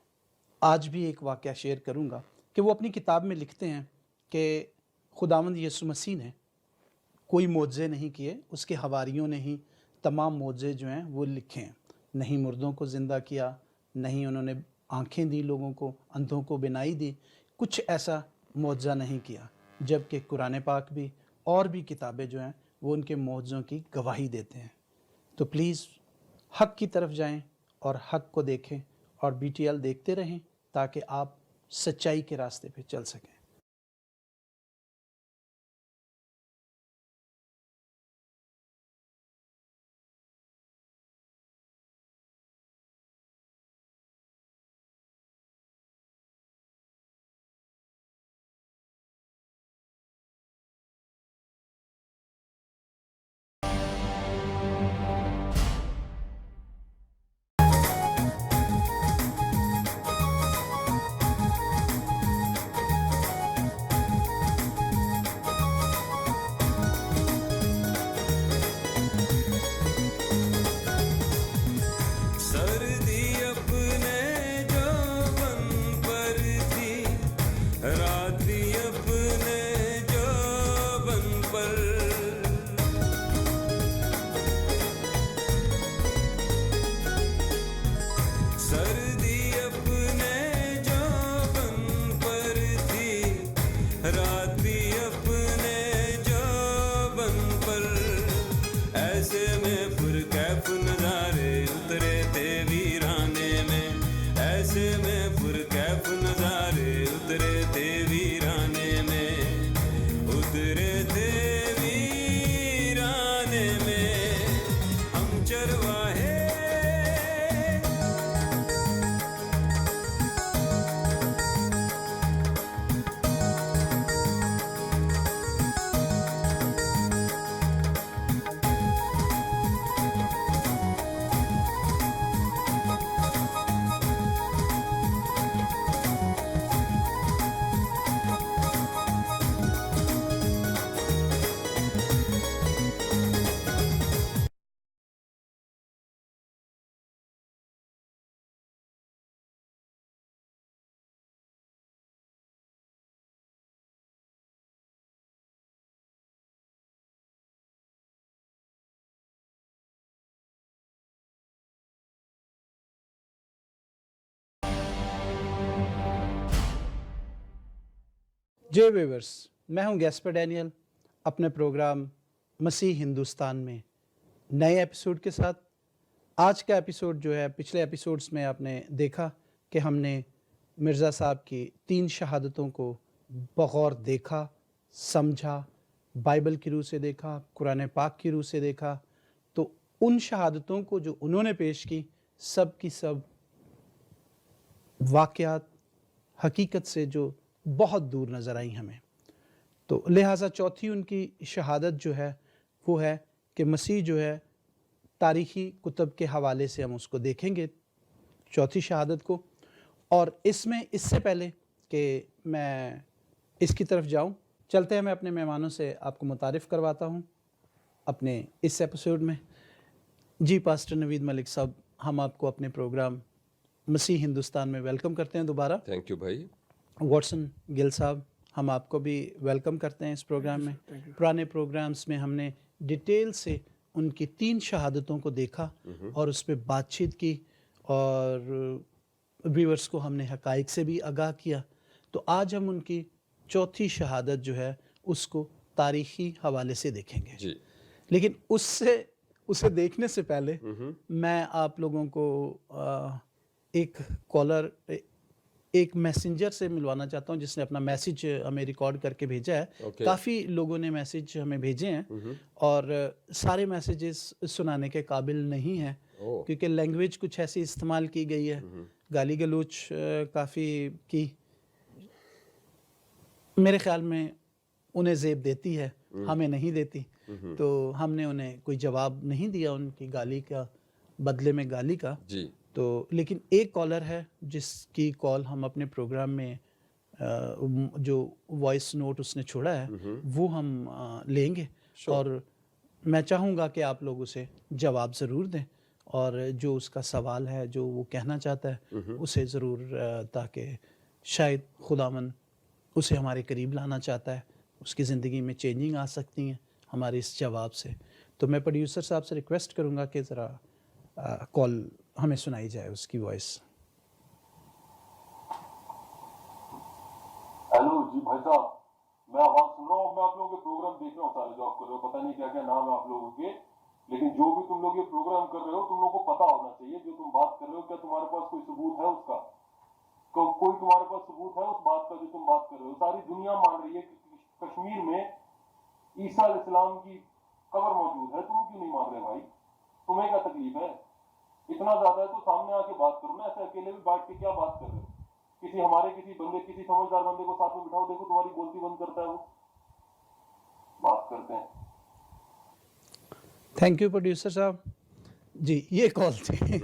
آج بھی ایک واقعہ شیئر کروں گا کہ وہ اپنی کتاب میں لکھتے ہیں کہ خداوند یسوع مسیح نے کوئی معجزے نہیں کیے، اس کے حواریوں نے ہی تمام معجزے جو ہیں وہ لکھے ہیں۔ نہیں مردوں کو زندہ کیا، نہیں انہوں نے آنکھیں دی لوگوں کو، اندھوں کو بینائی دی، کچھ ایسا معجزہ نہیں کیا، جبکہ قرآن پاک بھی اور بھی کتابیں جو ہیں وہ ان کے معجزوں کی گواہی دیتے ہیں۔ تو پلیز حق کی طرف جائیں اور حق کو دیکھیں، اور BTL دیکھتے رہیں تاکہ آپ سچائی کے راستے پہ چل سکیں۔ جے ویورس، میں ہوں گیسپر ڈینیل اپنے پروگرام مسیح ہندوستان میں نئے ایپیسوڈ کے ساتھ. آج کا ایپیسوڈ جو ہے، پچھلے ایپیسوڈز میں آپ نے دیکھا کہ ہم نے مرزا صاحب کی 3 شہادتوں کو بغور دیکھا، سمجھا، بائبل کی روح سے دیکھا، قرآن پاک کی روح سے دیکھا. تو ان شہادتوں کو جو انہوں نے پیش کی، سب کی سب واقعات حقیقت سے جو بہت دور نظر آئی ہمیں. تو لہٰذا چوتھی ان کی شہادت جو ہے وہ ہے کہ مسیح جو ہے، تاریخی کتب کے حوالے سے ہم اس کو دیکھیں گے چوتھی شہادت کو. اور اس سے پہلے کہ میں اس کی طرف جاؤں، چلتے ہیں میں اپنے مہمانوں سے آپ کو متعارف کرواتا ہوں اپنے اس ایپیسوڈ میں. جی پاسٹر نوید ملک صاحب، ہم آپ کو اپنے پروگرام مسیح ہندوستان میں ویلکم کرتے ہیں دوبارہ.
تھینک یو بھائی.
واٹسن گل صاحب، ہم آپ کو بھی ویلکم کرتے ہیں اس پروگرام میں. پرانے پروگرامز میں ہم نے ڈیٹیل سے ان کی 3 شہادتوں کو دیکھا اور اس پہ بات چیت کی، اور ویورز کو ہم نے حقائق سے بھی آگاہ کیا. تو آج ہم ان کی چوتھی شہادت جو ہے اس کو تاریخی حوالے سے دیکھیں گے.
جی.
لیکن اسے دیکھنے سے پہلے میں آپ لوگوں کو ایک میسنجر سے ملوانا چاہتا ہوں جس نے اپنا میسیج ہمیں ریکارڈ کر کے بھیجا ہے. کافی لوگوں نے میسیج ہمیں بھیجے ہیں اور سارے میسیجز سنانے کے قابل نہیں ہیں کیونکہ لینگویج کچھ ایسی استعمال کی گئی ہے، گالی گلوچ کافی کی، میرے خیال میں انہیں زیب دیتی ہے، ہمیں نہیں دیتی. تو ہم نے انہیں کوئی جواب نہیں دیا ان کی گالی کا، بدلے میں گالی کا.
جی.
تو لیکن ایک کالر ہے جس کی کال ہم اپنے پروگرام میں جو وائس نوٹ اس نے چھوڑا ہے وہ ہم لیں گے. اور میں چاہوں گا کہ آپ لوگ اسے جواب ضرور دیں، اور جو اس کا سوال ہے، جو وہ کہنا چاہتا ہے اسے ضرور، تاکہ شاید خداوند اسے ہمارے قریب لانا چاہتا ہے، اس کی زندگی میں چینجنگ آ سکتی ہیں ہمارے اس جواب سے. تو میں پروڈیوسر صاحب سے ریکویسٹ کروں گا کہ ذرا کال ہمیں سنائی جائے، اس کی وائس.
ہیلو جی بھائی صاحب، میں آواز سن رہا ہوں. میں آپ لوگوں کے پروگرام دیکھ رہا ہوں سارے جو آپ کر رہے ہو، پتہ نہیں کیا کیا نام ہے آپ لوگوں کے، لیکن جو بھی تم لوگ یہ پروگرام کر رہے ہو تم لوگوں کو پتا ہونا چاہیے جو تم بات کر رہے ہو کیا تمہارے پاس کوئی ثبوت ہے اس کا؟ کوئی تمہارے پاس ثبوت ہے اس بات کا جو تم بات کر رہے ہو؟ ساری دنیا مان رہی ہے کہ کشمیر میں عیسیٰ علیہ السلام کی قبر موجود ہے، تم کیوں نہیں مان رہے بھائی؟ تمہیں کیا تکلیف ہے؟ اتنا زیادہ ہے تو سامنے آ کے بات کرو نا، ایسے اکیلے بھی بیٹھ کے کیا بات کر رہے ہو؟ کسی سمجھدار بندے کو ساتھ میں بٹھاؤ، دیکھو تمہاری بولتی بند کرتا ہے وہ. بات کرتے ہیں.
تھینک یو پروڈیوسر صاحب. جی یہ کال تھی.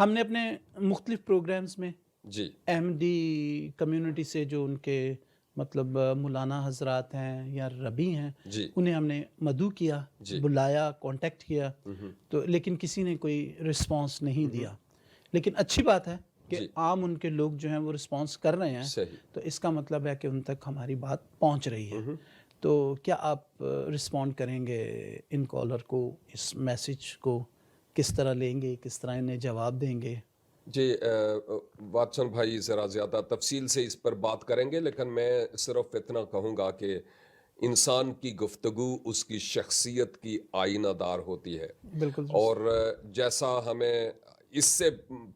ہم نے اپنے مختلف پروگرامز میں
جی.
احمدی کمیونٹی سے جو ان کے مطلب مولانا حضرات ہیں یا ربی ہیں،
جی.
انہیں ہم نے مدعو کیا، بلایا، کانٹیکٹ کیا، تو لیکن کسی نے کوئی رسپانس نہیں دیا. لیکن اچھی بات ہے کہ عام ان کے لوگ جو ہیں وہ رسپانس کر رہے ہیں.
صحیح.
تو اس کا مطلب ہے کہ ان تک ہماری بات پہنچ رہی ہے. تو کیا آپ رسپونڈ کریں گے ان کالر کو، اس میسیج کو کس طرح لیں گے، کس طرح انہیں جواب دیں گے؟
جی واٹسن بھائی ذرا زیادہ تفصیل سے اس پر بات کریں گے، لیکن میں صرف اتنا کہوں گا کہ انسان کی گفتگو اس کی شخصیت کی آئینہ دار ہوتی ہے.
بالکل.
اور جیسا ہمیں اس سے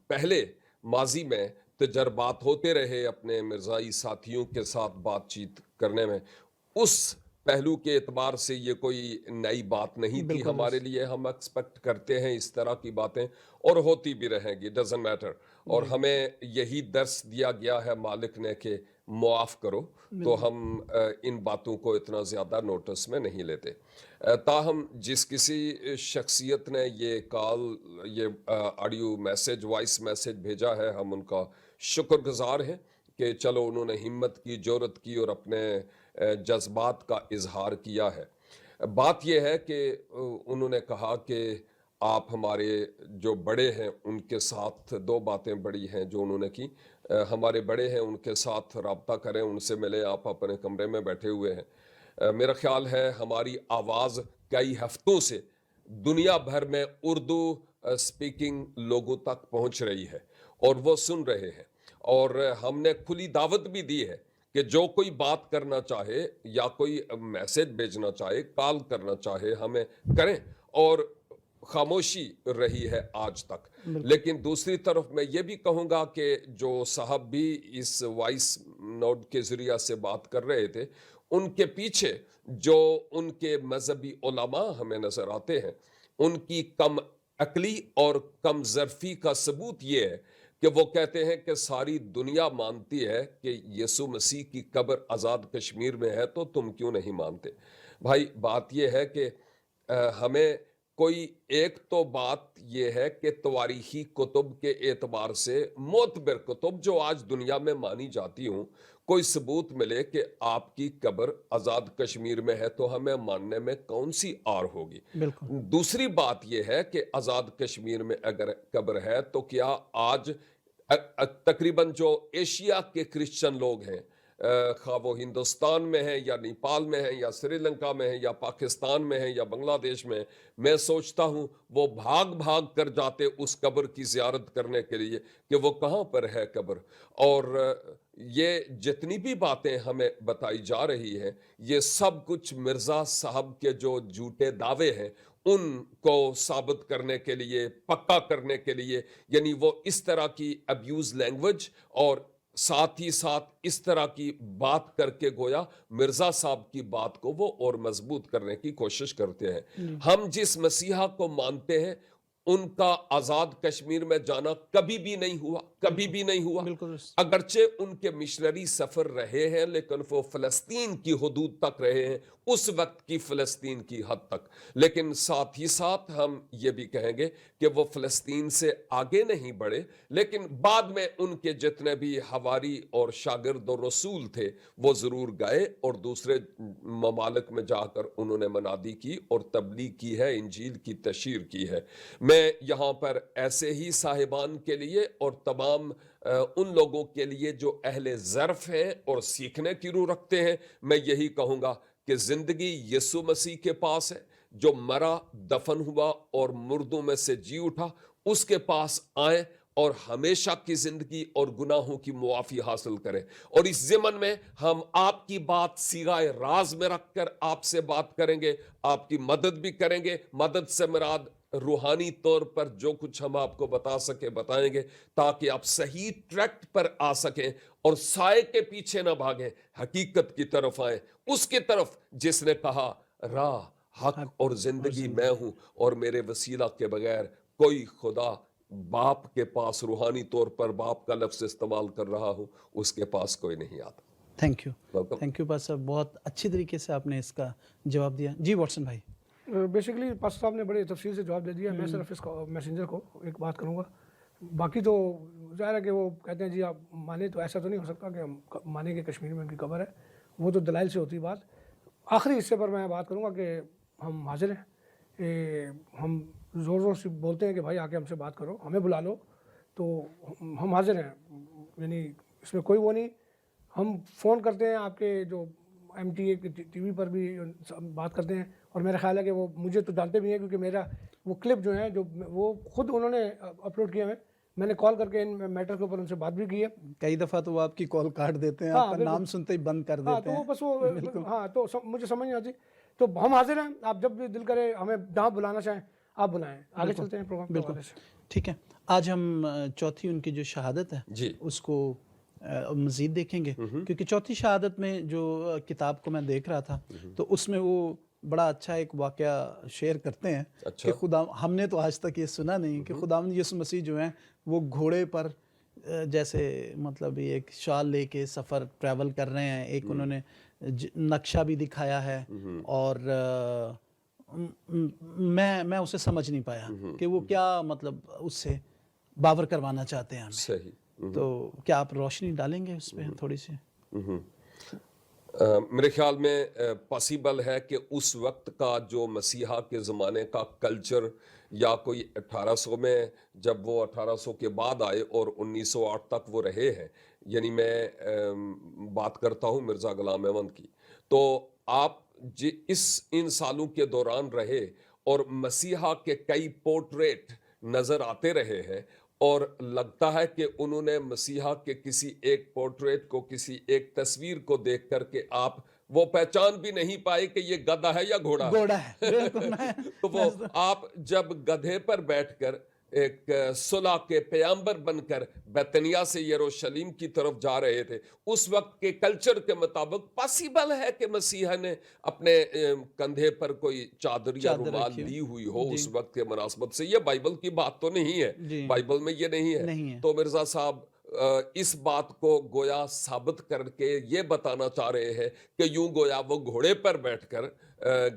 پہلے ماضی میں تجربات ہوتے رہے اپنے مرزائی ساتھیوں کے ساتھ بات چیت کرنے میں، اس پہلو کے اعتبار سے یہ کوئی نئی بات نہیں تھی ہمارے لیے. ہم ایکسپیکٹ کرتے ہیں اس طرح کی باتیں اور ہوتی بھی رہیں گی، ڈزنٹ میٹر. اور ہمیں یہی درس دیا گیا ہے مالک نے کہ معاف کرو، تو ہم ان باتوں کو اتنا زیادہ نوٹس میں نہیں لیتے. تاہم جس کسی شخصیت نے یہ کال، یہ آڈیو میسیج، وائس میسیج بھیجا ہے، ہم ان کا شکر گزار ہیں کہ چلو انہوں نے ہمت کی، جرأت کی اور اپنے جذبات کا اظہار کیا ہے. بات یہ ہے کہ انہوں نے کہا کہ آپ ہمارے جو بڑے ہیں ان کے ساتھ 2 باتیں بڑی ہیں جو انہوں نے کی. ہمارے بڑے ہیں ان کے ساتھ رابطہ کریں، ان سے ملیں. آپ اپنے کمرے میں بیٹھے ہوئے ہیں. میرا خیال ہے ہماری آواز کئی ہفتوں سے دنیا بھر میں اردو سپیکنگ لوگوں تک پہنچ رہی ہے اور وہ سن رہے ہیں. اور ہم نے کھلی دعوت بھی دی ہے کہ جو کوئی بات کرنا چاہے یا کوئی میسج بھیجنا چاہے، کال کرنا چاہے، ہمیں کریں، اور خاموشی رہی ہے آج تک۔ لیکن دوسری طرف میں یہ بھی کہوں گا کہ جو صاحب بھی اس وائس نوٹ کے ذریعہ سے بات کر رہے تھے، ان کے پیچھے جو ان کے مذہبی علماء ہمیں نظر آتے ہیں، ان کی کم عقلی اور کم ظرفی کا ثبوت یہ ہے کہ وہ کہتے ہیں کہ ساری دنیا مانتی ہے کہ یسوع مسیح کی قبر آزاد کشمیر میں ہے، تو تم کیوں نہیں مانتے؟ بھائی بات یہ ہے کہ ہمیں کوئی ایک تو بات یہ ہے کہ تواریخی کتب کے اعتبار سے معتبر کتب جو آج دنیا میں مانی جاتی ہوں، کوئی ثبوت ملے کہ آپ کی قبر آزاد کشمیر میں ہے، تو ہمیں ماننے میں کون سی آر ہوگی؟
بالکل
دوسری بات یہ ہے کہ آزاد کشمیر میں اگر قبر ہے تو کیا آج تقریباً جو ایشیا کے کرسچن لوگ ہیں، خواہ وہ ہندوستان میں ہیں یا نیپال میں ہیں یا سری لنکا میں ہیں یا پاکستان میں ہیں یا بنگلہ دیش میں ہیں، میں سوچتا ہوں وہ بھاگ بھاگ کر جاتے اس قبر کی زیارت کرنے کے لیے کہ وہ کہاں پر ہے قبر۔ اور یہ جتنی بھی باتیں ہمیں بتائی جا رہی ہیں، یہ سب کچھ مرزا صاحب کے جو جھوٹے دعوے ہیں ان کو ثابت کرنے کے لیے، پکا کرنے کے لیے، یعنی وہ اس طرح کی ابیوز لینگویج اور ساتھ ہی ساتھ اس طرح کی بات کر کے گویا مرزا صاحب کی بات کو وہ اور مضبوط کرنے کی کوشش کرتے ہیں۔ ہم جس مسیحا کو مانتے ہیں ان کا آزاد کشمیر میں جانا کبھی بھی نہیں ہوا، کبھی بھی نہیں ہوا۔
بالکل
اگرچہ ان کے مشنری سفر رہے ہیں، لیکن وہ فلسطین کی حدود تک رہے ہیں، اس وقت کی فلسطین کی حد تک۔ لیکن ساتھ ہی ساتھ ہم یہ بھی کہیں گے کہ وہ فلسطین سے آگے نہیں بڑھے، لیکن بعد میں ان کے جتنے بھی حواری اور شاگرد اور رسول تھے وہ ضرور گئے اور دوسرے ممالک میں جا کر انہوں نے منادی کی اور تبلیغ کی ہے، انجیل کی تشہیر کی ہے۔ میں یہاں پر ایسے ہی صاحبان کے لیے اور تمام ان لوگوں کے لیے جو اہل ظرف ہیں اور سیکھنے کی روح رکھتے ہیں، میں یہی کہوں گا کہ زندگی یسوع مسیح کے پاس ہے، جو مرا، دفن ہوا اور مردوں میں سے جی اٹھا، اس کے پاس آئیں اور ہمیشہ کی زندگی اور گناہوں کی معافی حاصل کریں۔ اور اس ضمن میں ہم آپ کی بات صیغہ راز میں رکھ کر آپ سے بات کریں گے، آپ کی مدد بھی کریں گے۔ مدد سے مراد روحانی طور پر جو کچھ ہم آپ کو بتا سکیں بتائیں گے، تاکہ آپ صحیح ٹریک پر آ سکیں اور سائے کے پیچھے نہ بھاگیں، حقیقت کی طرف آئیں، اس کی طرف جس نے کہا راہ، حق اور زندگی میں ہوں، اور میرے وسیلہ کے بغیر کوئی خدا باپ کے پاس، روحانی طور پر باپ کا لفظ استعمال کر رہا ہوں، اس کے پاس کوئی نہیں آتا۔
Thank you,
Welcome.
Thank you pastor صاحب، بہت اچھی طریقے سے آپ نے اس کا جواب دیا۔ جی واٹسن بھائی۔
بیسیکلی پاسٹر صاحب نے بڑی تفصیل سے جواب دے دیا۔ میں صرف اس کو میسنجر کو ایک بات کروں گا، باقی تو ظاہر ہے کہ وہ کہتے ہیں جی آپ مانیں، تو ایسا تو نہیں ہو سکتا کہ ہم مانیں کہ کشمیر میں ان کی قبر ہے، وہ تو دلائل سے ہوتی بات۔ آخری حصے پر میں بات کروں گا کہ ہم حاضر ہیں، ہم زور زور سے بولتے ہیں کہ بھائی آ کے ہم سے بات کرو، ہمیں بلا لو، تو ہم حاضر ہیں، یعنی اس میں کوئی وہ نہیں۔ ہم فون کرتے ہیں، آپ کے جو M T A T V پر بھی بات کرتے ہیں، اور میرا خیال ہے کہ وہ مجھے تو جانتے بھی ہیں، کیونکہ میرا وہ کلپ جو ہیں جو وہ خود انہوں نے اپلوڈ کیے ہیں، میں نے کال کر کے ان میٹر کے اوپر ان سے بات بھی کی ہے۔
کئی دفعہ تو وہ آپ کی کال کاٹ دیتے ہیں، آپ کا نام سنتے ہی بند کر
ہاں
دیتے
تو
ہیں۔
وہ بس وہ ہاں تو مجھے سمجھ نہیں آتی، تو ہم حاضر ہیں، آپ جب بھی دل کرے ہمیں جہاں بلانا چاہیں آپ بلائیں۔ آگے چلتے ہیں پروگرام کے حوالے سے۔
ٹھیک ہے، آج ہم چوتھی ان کی جو شہادت ہے
جی
اس کو مزید دیکھیں گے، کیونکہ چوتھی شہادت میں جو کتاب کو میں دیکھ رہا تھا تو اس میں وہ بڑا اچھا ایک واقعہ شیئر کرتے ہیں کہ خدا، ہم نے تو آج تک یہ سنا نہیں کہ خداوند یسوع مسیح جو ہیں وہ گھوڑے پر جیسے مطلب ایک شال لے کے سفر ٹریول کر رہے ہیں، ایک انہوں نے نقشہ بھی دکھایا ہے، اور میں اسے سمجھ نہیں پایا کہ وہ کیا مطلب اس سے باور کروانا چاہتے ہیں ہمیں۔
صحیح۔
تو کیا آپ روشنی ڈالیں گے اس پہ تھوڑی سی؟
میرے خیال میں پاسیبل ہے کہ اس وقت کا جو مسیحا کے زمانے کا کلچر، یا کوئی 1800 میں جب وہ 1800 کے بعد آئے اور 1908 تک وہ رہے ہیں، یعنی میں بات کرتا ہوں مرزا غلام احمد کی، تو آپ ان سالوں کے دوران رہے اور مسیحا کے کئی پورٹریٹ نظر آتے رہے ہیں، اور لگتا ہے کہ انہوں نے مسیحا کے کسی ایک پورٹریٹ کو, کسی ایک تصویر کو دیکھ کر کے آپ وہ پہچان بھی نہیں پائے کہ یہ گدھا ہے یا گھوڑا
ہے بالکل.
تو وہ آپ جب گدھے پر بیٹھ کر ایک صلح کے پیامبر بن کر بیتنیا سے یروشلم کی طرف جا رہے تھے, اس وقت کے کلچر کے مطابق پاسبل ہے کہ مسیح نے اپنے کندھے پر کوئی چادر یا رومال لی ہوئی ہو اس وقت کے مناسبت سے. یہ بائبل کی بات تو نہیں ہے, بائبل میں یہ نہیں ہے. تو مرزا صاحب اس بات کو گویا ثابت کر کے یہ بتانا چاہ رہے ہیں کہ یوں گویا وہ گھوڑے پر بیٹھ کر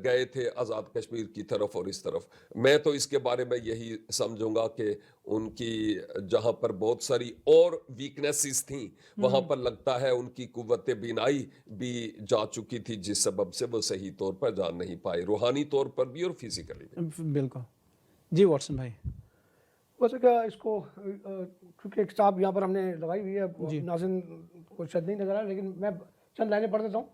گئے تھے آزاد کشمیر کی طرف اور اس طرف. میں تو اس کے بارے میں یہی سمجھوں گا کہ ان کی جہاں پر بہت ساری اور ویکنیسز تھیں وہاں پر لگتا ہے ان کی قوت بینائی بھی جا چکی تھی, جس سبب سے وہ صحیح طور پر جان نہیں پائے, روحانی طور پر بھی اور فزیکلی بھی.
بالکل. جی واٹسن بھائی.
ویسے کہ اس کو کیونکہ ایک کتاب یہاں پر ہم نے لگائی ہوئی ہے, ناظرین کو شاید نہیں نظر آ رہا, لیکن میں چند لائنیں پڑھ دیتا ہوں.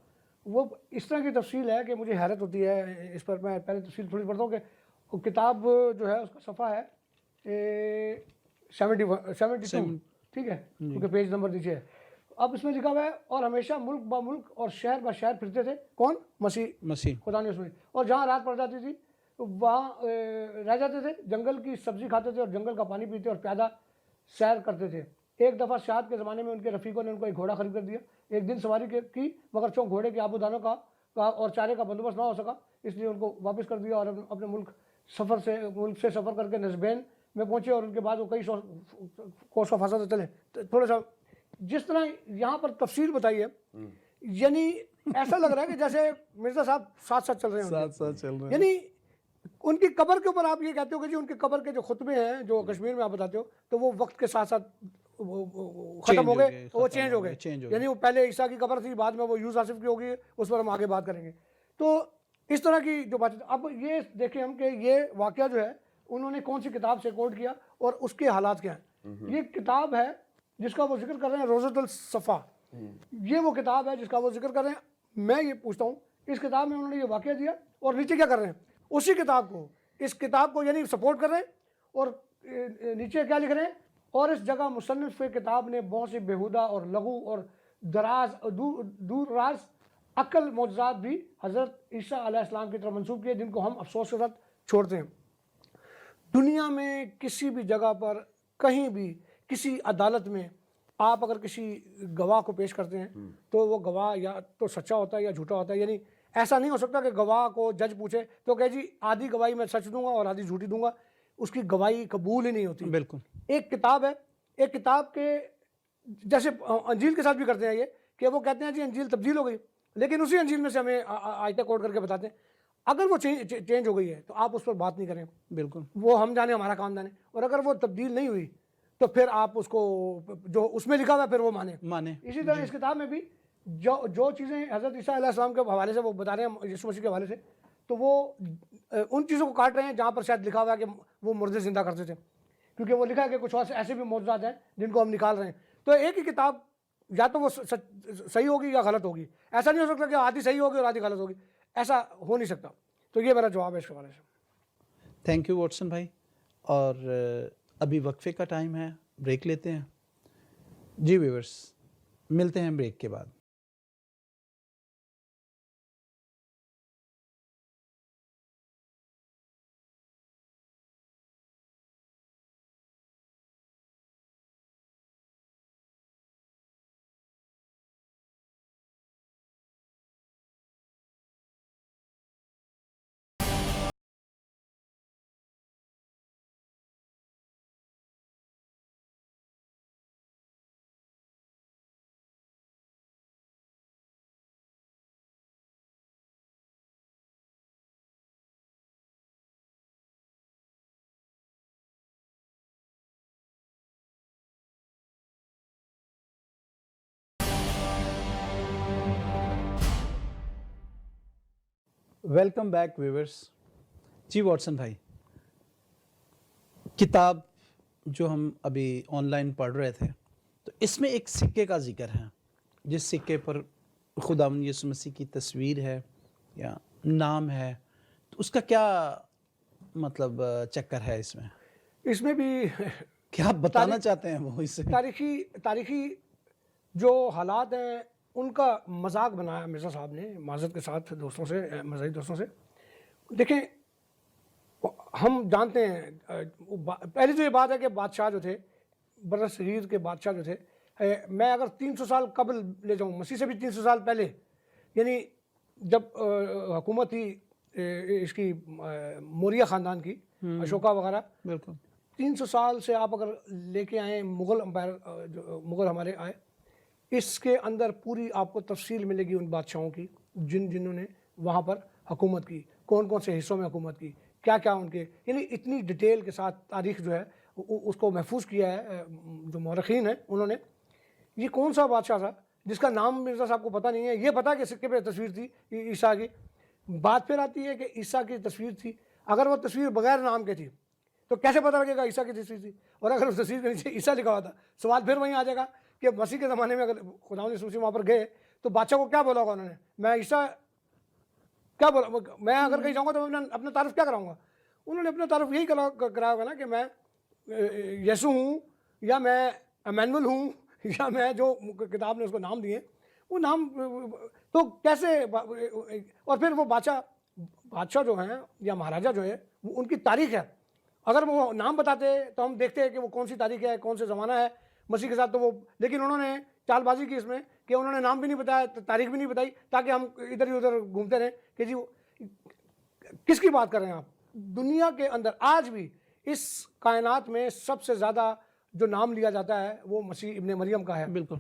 وہ اس طرح کی تفصیل ہے کہ مجھے حیرت ہوتی ہے اس پر. میں پہلے تفصیل تھوڑی پڑھتا ہوں کہ وہ کتاب جو ہے اس کا صفحہ ہے 72, ٹھیک ہے, کیونکہ پیج نمبر نیچے ہے. اب اس میں لکھا ہوا ہے, اور ہمیشہ ملک با ملک اور شہر با شہر پھرتے تھے. کون؟ مسیح خدا نے اس میں. اور جہاں رات پڑ جاتی تھی وہاں رہ جاتے تھے, جنگل کی سبزی کھاتے تھے اور جنگل کا پانی پیتے اور پیادہ سیر کرتے تھے. ایک دفعہ شاہد کے زمانے میں ان کے رفیقوں نے ان کو ایک گھوڑا خرید کر دیا. ایک دن سواری کی مگر چونکہ گھوڑے کے آب و دانوں کا اور چارے کا بندوبست نہ ہو سکا, اس لیے ان کو واپس کر دیا اور اپنے ملک سے سفر کر کے نسبین میں پہنچے. اور ان کے بعد وہ کئی کوس کا فاصلہ چلے. تھوڑا سا جس طرح یہاں پر تفصیل بتائی ہے, یعنی ایسا لگ رہا ہے کہ جیسے مرزا صاحب ساتھ چل رہے ہیں. یعنی ان کی قبر کے اوپر آپ یہ کہتے ہو کہ جی ان کی قبر کے جو خطبے ہیں جو کشمیر میں آپ بتاتے ہو تو وہ وقت کے ساتھ ساتھ ختم ہو گئے, وہ چینج ہو گئے. یعنی وہ پہلے عیسیٰ کی قبر تھی, بعد میں وہ یوسف آصف کی ہوگی, اس پر ہم آگے بات کریں گے. تو اس طرح کی جو بات. اب یہ دیکھیں ہم کہ یہ واقعہ جو ہے انہوں نے کون سی کتاب سے کوٹ کیا اور اس کے حالات کیا ہیں. یہ کتاب ہے جس کا وہ ذکر کر رہے ہیں روضۃ الصفا. یہ وہ کتاب ہے جس کا وہ ذکر کر رہے ہیں. میں یہ پوچھتا ہوں اس کتاب میں انہوں نے یہ واقعہ دیا اور نیچے کیا کر رہے ہیں, اسی کتاب کو, اس کتاب کو یعنی سپورٹ کر رہے ہیں. اور نیچے کیا لکھ رہے ہیں, اور اس جگہ مصنف کتاب نے بہت سی بیہودہ اور لغو اور دور راز عقل معجزات بھی حضرت عیسیٰ علیہ السلام کی طرف منسوب کیے, جن کو ہم افسوس کے ساتھ چھوڑتے ہیں. دنیا میں کسی بھی جگہ پر کہیں بھی کسی عدالت میں آپ اگر کسی گواہ کو پیش کرتے ہیں تو وہ گواہ یا تو سچا ہوتا ہے یا جھوٹا ہوتا ہے. یعنی ایسا نہیں ہو سکتا کہ گواہ کو جج پوچھے تو کہ جی آدھی گواہی میں سچ دوں گا اور آدھی جھوٹی دوں گا, اس کی گواہی قبول ہی نہیں ہوتی.
بالکل.
ایک کتاب ہے, ایک کتاب کے جیسے انجیل کے ساتھ بھی کرتے ہیں یہ کہ وہ کہتے ہیں جی انجیل تبدیل ہو گئی, لیکن اسی انجیل میں سے ہمیں آیتیں کوٹ کر کے بتاتے ہیں. اگر وہ چینج ہو گئی ہے تو آپ اس پر بات نہیں کریں. بالکل, وہ ہم جانے, ہمارا کام جانے. اور اگر وہ تبدیل نہیں ہوئی تو پھر آپ اس کو جو اس میں لکھا ہوا ہے پھر وہ مانیں. اسی طرح اس کتاب میں بھی جو چیزیں حضرت عیسیٰ علیہ السلام کے حوالے سے وہ بتا رہے ہیں, یسوع مسیح کے حوالے سے, تو وہ ان چیزوں کو کاٹ رہے ہیں جہاں پر شاید لکھا ہوا ہے کہ وہ مردے زندہ کرتے تھے, کیونکہ وہ لکھا ہے کہ کچھ ایسے بھی معجزات ہیں جن کو ہم نکال رہے ہیں. تو ایک ہی کتاب یا تو وہ صحیح ہوگی یا غلط ہوگی. ایسا نہیں ہو سکتا کہ آدھی صحیح ہوگی اور آدھی غلط ہوگی, ایسا ہو نہیں سکتا. تو یہ میرا جواب ہے اس کے حوالے سے.
تھینک یو واٹسن بھائی. اور ابھی وقفے کا ٹائم ہے, بریک لیتے ہیں. جی ویورس, ملتے ہیں بریک کے بعد. Welcome back viewers. جی واٹسن بھائی, کتاب جو ہم ابھی آن لائن پڑھ رہے تھے تو اس میں ایک سکے کا ذکر ہے, جس سکے پر خداوند یسوع مسیح کی تصویر ہے یا نام ہے. تو اس کا کیا مطلب چکر ہے اس میں؟
اس میں بھی
کیا آپ بتانا چاہتے ہیں وہ اس سے؟
تاریخی جو حالات ہیں ان کا مذاق بنایا مرزا صاحب نے معذرت کے ساتھ دوستوں سے، مذہبی دوستوں سے. دیکھیں ہم جانتے ہیں، پہلی تو یہ بات ہے کہ بادشاہ جو تھے، بر صغیر کے بادشاہ جو تھے، میں اگر 300 سال قبل لے جاؤں، مسیح سے بھی 300 سال پہلے، یعنی جب حکومت تھی اس کی موریہ خاندان کی، اشوکا وغیرہ،
بالکل
300 سال سے آپ اگر لے کے آئیں، مغل امپائر جو مغل ہمارے آئے، اس کے اندر پوری آپ کو تفصیل ملے گی ان بادشاہوں کی جنہوں نے وہاں پر حکومت کی، کون کون سے حصوں میں حکومت کی، کیا کیا ان کے، یعنی اتنی ڈیٹیل کے ساتھ تاریخ جو ہے اس کو محفوظ کیا ہے جو مورخین ہیں انہوں نے. یہ کون سا بادشاہ تھا جس کا نام مرزا صاحب کو پتہ نہیں ہے؟ یہ پتہ کہ سکے پہ تصویر تھی عیسیٰ کی. بات پھر آتی ہے کہ عیسیٰ کی تصویر تھی، اگر وہ تصویر بغیر نام کے تھی تو کیسے پتہ لگے گا عیسیٰ کی تصویر تھی؟ اور اگر اس تصویر کے نیچے عیسیٰ لکھا ہوا تھا، سوال پھر وہیں آ جائے گا کہ مسیح کے زمانے میں اگر خدا نے مسیح وہاں پر گئے تو بادشاہ کو کیا بولا ہوگا انہوں نے؟ میں عیسیٰ کیا بولا، میں اگر کہیں جاؤں گا تو میں اپنا تعارف کیا کراؤں گا؟ انہوں نے اپنا تعارف یہی کرایا ہوگا نا کہ میں یسوع ہوں، یا میں ایمینول ہوں، یا میں جو کتاب نے اس کو نام دیے وہ نام. تو کیسے؟ اور پھر وہ بادشاہ جو ہیں یا مہاراجا جو ہے وہ ان کی تاریخ ہے. اگر وہ نام بتاتے تو ہم دیکھتے ہیں کہ وہ کون سی تاریخ ہے، کون سے زمانہ ہے مسیح کے ساتھ. تو وہ لیکن انہوں نے چال بازی کی اس میں کہ انہوں نے نام بھی نہیں بتایا، تاریخ بھی نہیں بتائی، تاکہ ہم ادھر ہی ادھر گھومتے رہیں کہ جی کس کی بات کر رہے ہیں آپ. دنیا کے اندر آج بھی اس کائنات میں سب سے زیادہ جو نام لیا جاتا ہے وہ مسیح ابن مریم کا ہے.
بالکل،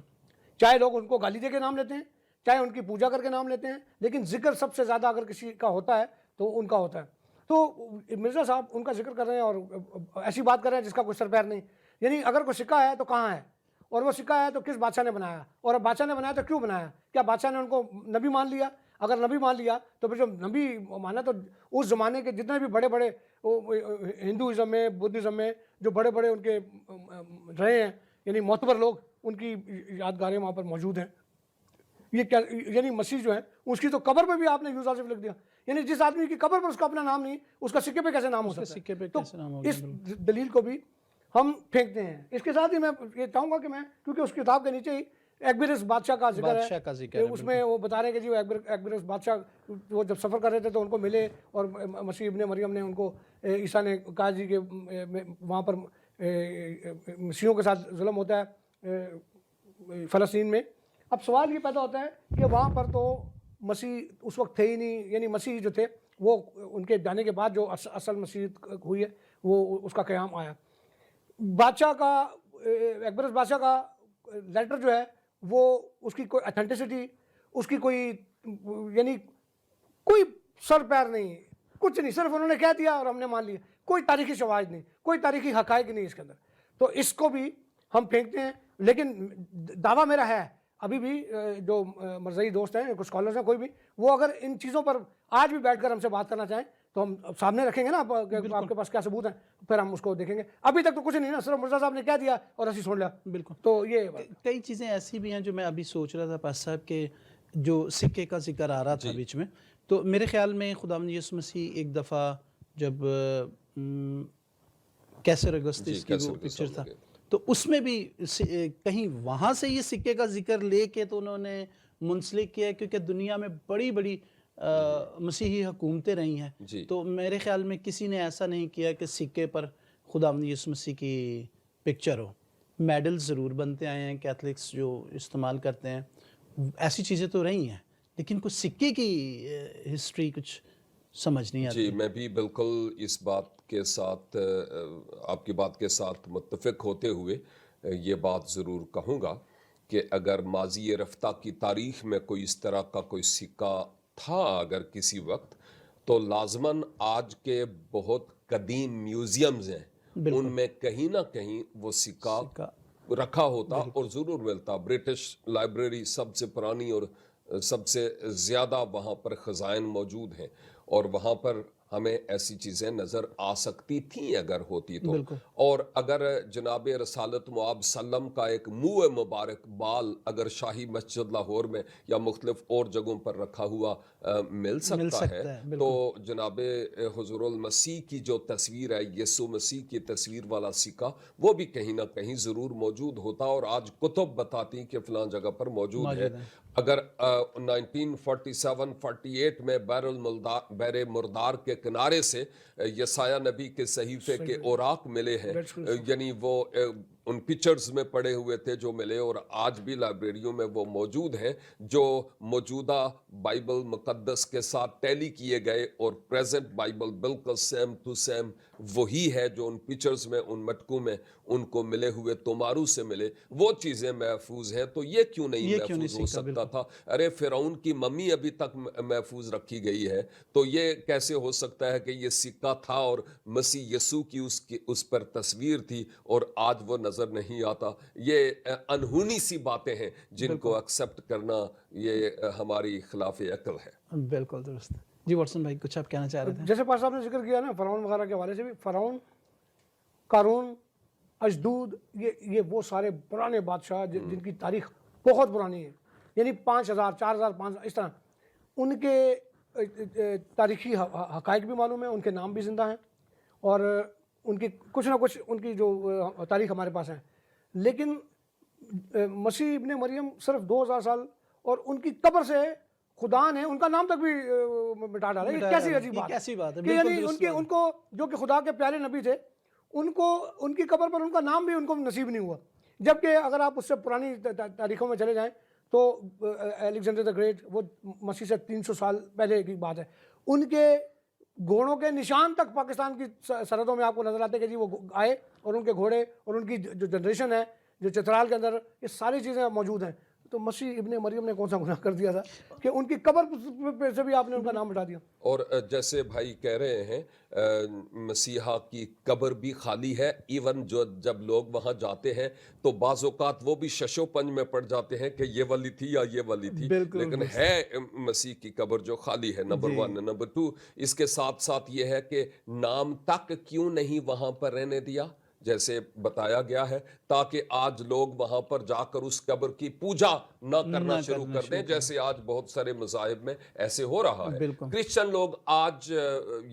چاہے لوگ ان کو گالی دے کے نام لیتے ہیں، چاہے ان کی پوجا کر کے نام لیتے ہیں، لیکن ذکر سب سے زیادہ اگر کسی کا ہوتا ہے تو ان کا ہوتا ہے. تو مرزا صاحب ان کا ذکر کر رہے ہیں اور ایسی بات کر رہے ہیں جس کا کوئی سر پیر نہیں. یعنی اگر کوئی سکہ ہے تو کہاں ہے، اور وہ سکہ ہے تو کس بادشاہ نے بنایا، اور اب بادشاہ نے بنایا تو کیوں بنایا؟ کیا بادشاہ نے ان کو نبی مان لیا؟ اگر نبی مان لیا تو پھر جب نبی مانا تو اس زمانے کے جتنے بھی بڑے بڑے ہندوازم میں، بدھزم میں جو بڑے بڑے ان کے رہے ہیں، یعنی معتبر لوگ، ان کی یادگاریں وہاں پر موجود ہیں. یہ کیا، یعنی مسیح جو ہے اس کی تو قبر پہ بھی آپ نے یوسف لکھ دیا. یعنی جس آدمی کی قبر پر اس کا اپنا نام نہیں، اس کا سکے پہ کیسے نام ہو سکتا
سکے پہ
ہے؟ تو
کیسے نام ہوگا؟
اس دلیل کو بھی ہم پھینکتے ہیں. اس کے ساتھ ہی میں یہ چاہوں گا کہ میں، کیونکہ اس کتاب کے نیچے ہی ایکبرس بادشاہ کا ذکر ہے، اس میں وہ بتا رہے ہیں کہ جی وہ ایکبرس بادشاہ وہ جب سفر کر رہے تھے تو ان کو ملے، اور مسیح ابن مریم نے ان کو، عیسیٰ نے کہا جی کہ وہاں پر مسیحوں کے ساتھ ظلم ہوتا ہے فلسطین میں. اب سوال یہ پیدا ہوتا ہے کہ وہاں پر تو مسیح اس وقت تھے ہی نہیں، یعنی مسیح جو تھے وہ ان کے جانے کے بعد جو اصل مسیح ہوئی ہے وہ اس کا قیام آیا. بادشاہ کا، ایکبرس بادشاہ کا لیٹر جو ہے وہ اس کی کوئی اتھینٹسٹی، اس کی کوئی یعنی کوئی سر پیر نہیں، کچھ نہیں، صرف انہوں نے کہہ دیا اور ہم نے مان لیا. کوئی تاریخی شواہد نہیں، کوئی تاریخی حقائق نہیں اس کے اندر. تو اس کو بھی ہم پھینکتے ہیں. لیکن دعویٰ میرا ہے ابھی بھی، جو مرزائی دوست ہیں، کچھ اسکالرز ہیں، کوئی بھی، وہ اگر ان چیزوں پر آج بھی بیٹھ کر ہم سے بات کرنا چاہیں تو ہم سامنے رکھیں گے نا، آپ کے پاس کیا ثبوت ہیں، پھر ہم اس کو دیکھیں گے. ابھی تک تو کچھ نہیں نا، صرف مرزا صاحب نے کہہ دیا اور ایسی سن لیا.
بالکل.
تو یہ
کئی چیزیں ایسی بھی ہیں جو میں ابھی سوچ رہا تھا پاس صاحب کہ جو سکے کا ذکر آ رہا تھا بیچ میں، تو میرے خیال میں خداوند یسوع مسیح ایک دفعہ جب کیسر اگسطس کی وہ پکچر تھا تو اس میں بھی کہیں وہاں سے یہ سکے کا ذکر لے کے تو انہوں نے منسلک کیا ہے، کیونکہ دنیا میں بڑی بڑی مسیحی حکومتیں رہی ہیں. تو میرے خیال میں کسی نے ایسا نہیں کیا کہ سکے پر خداوند یسوع مسیح کی پکچر ہو. میڈل ضرور بنتے آئے ہیں کیتھلکس جو استعمال کرتے ہیں، ایسی چیزیں تو رہی ہیں، لیکن کچھ سکے کی ہسٹری کچھ سمجھ نہیں آتی.
جی میں بھی بالکل اس بات کے ساتھ، آپ کی بات کے ساتھ متفق ہوتے ہوئے یہ بات ضرور کہوں گا کہ اگر ماضی رفتہ کی تاریخ میں کوئی اس طرح کا کوئی سکہ تھا اگر کسی وقت، تو لازماً آج کے بہت قدیم میوزیمز ہیں ان میں کہیں نہ کہیں وہ سکہ رکھا ہوتا اور ضرور ملتا. برٹش لائبریری سب سے پرانی اور سب سے زیادہ وہاں پر خزائن موجود ہیں، اور وہاں پر ہمیں ایسی چیزیں نظر آ سکتی تھیں اگر ہوتی تو.
بالکل.
اور اگر جناب رسالت مآب سلم کا ایک منہ مبارک بال اگر شاہی مسجد لاہور میں یا مختلف اور جگہوں پر رکھا ہوا مل سکتا ہے تو جناب حضور المسیح کی جو تصویر ہے، یسوع مسیح کی تصویر والا سکہ، وہ بھی کہیں نہ کہیں ضرور موجود ہوتا. اور آج کتب بتاتی کہ فلاں جگہ پر موجود ہے. اگر 1947-48 میں بحر مردار کے کنارے سے یسایہ نبی کے صحیفے کے اوراق ملے ہیں، یعنی وہ ان پکچرز میں پڑے ہوئے تھے جو ملے، اور آج بھی لائبریریوں میں وہ موجود ہیں، جو موجودہ بائبل مقدس کے ساتھ ٹیلی کیے گئے، اور پریزنٹ بائبل بالکل سیم ٹو سیم وہی ہے جو ان پکچرز میں، ان مٹکوں میں ان کو ملے ہوئے تومارو سے ملے. وہ چیزیں محفوظ ہیں، تو یہ کیوں نہیں محفوظ ہو سکتا تھا؟ ارے فرعون کی ممی ابھی تک محفوظ رکھی گئی ہے، تو یہ کیسے ہو سکتا ہے کہ یہ سکہ تھا اور مسیح یسوع کی اس پر تصویر تھی اور آج وہ نظر نہیں آتا؟ یہ انہونی سی باتیں ہیں جن کو ایکسپٹ کرنا یہ ہماری خلاف عقل ہے.
بالکل درست. جی واٹسن بھائی کچھ آپ کہنا چاہ رہے تھے؟
جیسے پاس صاحب نے ذکر کیا نا فرعون وغیرہ کے حوالے سے بھی، فرعون، قارون، اجدود، یہ وہ سارے پرانے بادشاہ جن کی تاریخ بہت پرانی ہے، یعنی 5000 4000 5000 اس طرح، ان کے تاریخی حقائق بھی معلوم ہیں، ان کے نام بھی زندہ ہیں، اور ان کی کچھ نہ کچھ ان کی جو تاریخ ہمارے پاس ہے. لیکن مسیح ابن مریم صرف 2000 سال اور ان کی قبر سے خدا نے ان کا نام تک بھی مٹا ڈالا. یہ کیسی عجیب بات ہے کہ یعنی ان کو جو کہ خدا کے پیارے نبی تھے، ان کو ان کی قبر پر ان کا نام بھی ان کو نصیب نہیں ہوا. جبکہ اگر آپ اس سے پرانی تاریخوں میں چلے جائیں تو الیگزینڈر دا گریٹ، وہ مسیح سے 300 سال پہلے کی بات ہے، ان کے گھوڑوں کے نشان تک پاکستان کی سرحدوں میں آپ کو نظر آتے کہ جی وہ آئے، اور ان کے گھوڑے اور ان کی جو جنریشن ہے جو چترال کے اندر، یہ ساری چیزیں موجود ہیں. تو مسیح ابن مریم نے کون سا گناہ کر دیا تھا کہ ان کی قبر سے بھی آپ نے ان کا نام مٹا دیا؟
اور جیسے بھائی کہہ رہے ہیں مسیحا کی قبر بھی خالی ہے. ایون جب لوگ وہاں جاتے ہیں تو بعض اوقات وہ بھی ششو پنج میں پڑ جاتے ہیں کہ یہ والی تھی یا یہ والی تھی، لیکن ہے مسیح کی قبر جو خالی ہے. نمبر 1. نمبر 2، اس کے ساتھ ساتھ یہ ہے کہ نام تک کیوں نہیں وہاں پر رہنے دیا جیسے بتایا گیا ہے، تاکہ آج لوگ وہاں پر جا کر اس قبر کی پوجا نہ کرنا شروع کر دیں، جیسے آج بہت سارے مذاہب میں ایسے ہو رہا ہے. کرسچن لوگ آج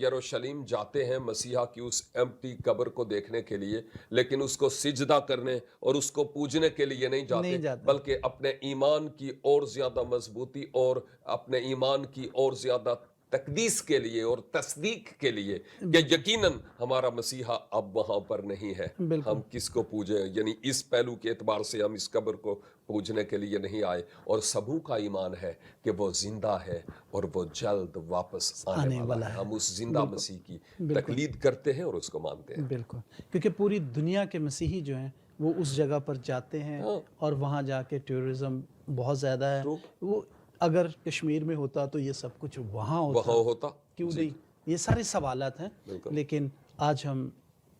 یروشلم جاتے ہیں مسیحا کی اس ایمپٹی قبر کو دیکھنے کے لیے، لیکن اس کو سجدہ کرنے اور اس کو پوجنے کے لیے نہیں جاتے، بلکہ اپنے ایمان کی اور زیادہ مضبوطی اور اپنے ایمان کی اور زیادہ تقدیس کے لیے اور تصدیق کے لیے کہ یقیناً ہمارا مسیحا اب وہاں پر نہیں ہے، ہم کس کو پوجیں. یعنی اس پہلو کے اعتبار سے ہم اس قبر کو پوجنے کے لیے نہیں آئے. اور سبوں کا ایمان ہے کہ وہ زندہ ہے اور وہ جلد واپس آنے والا ہے. ہم اس زندہ مسیح کی تقلید کرتے ہیں اور اس کو مانتے ہیں.
بالکل، کیونکہ پوری دنیا کے مسیحی جو ہیں وہ اس جگہ پر جاتے ہیں، اور وہاں جا کے ٹورزم بہت زیادہ ہے. وہ اگر کشمیر میں ہوتا تو یہ سب کچھ وہاں ہوتا کیوں نہیں؟ یہ سارے سوالات ہیں. لیکن آج ہم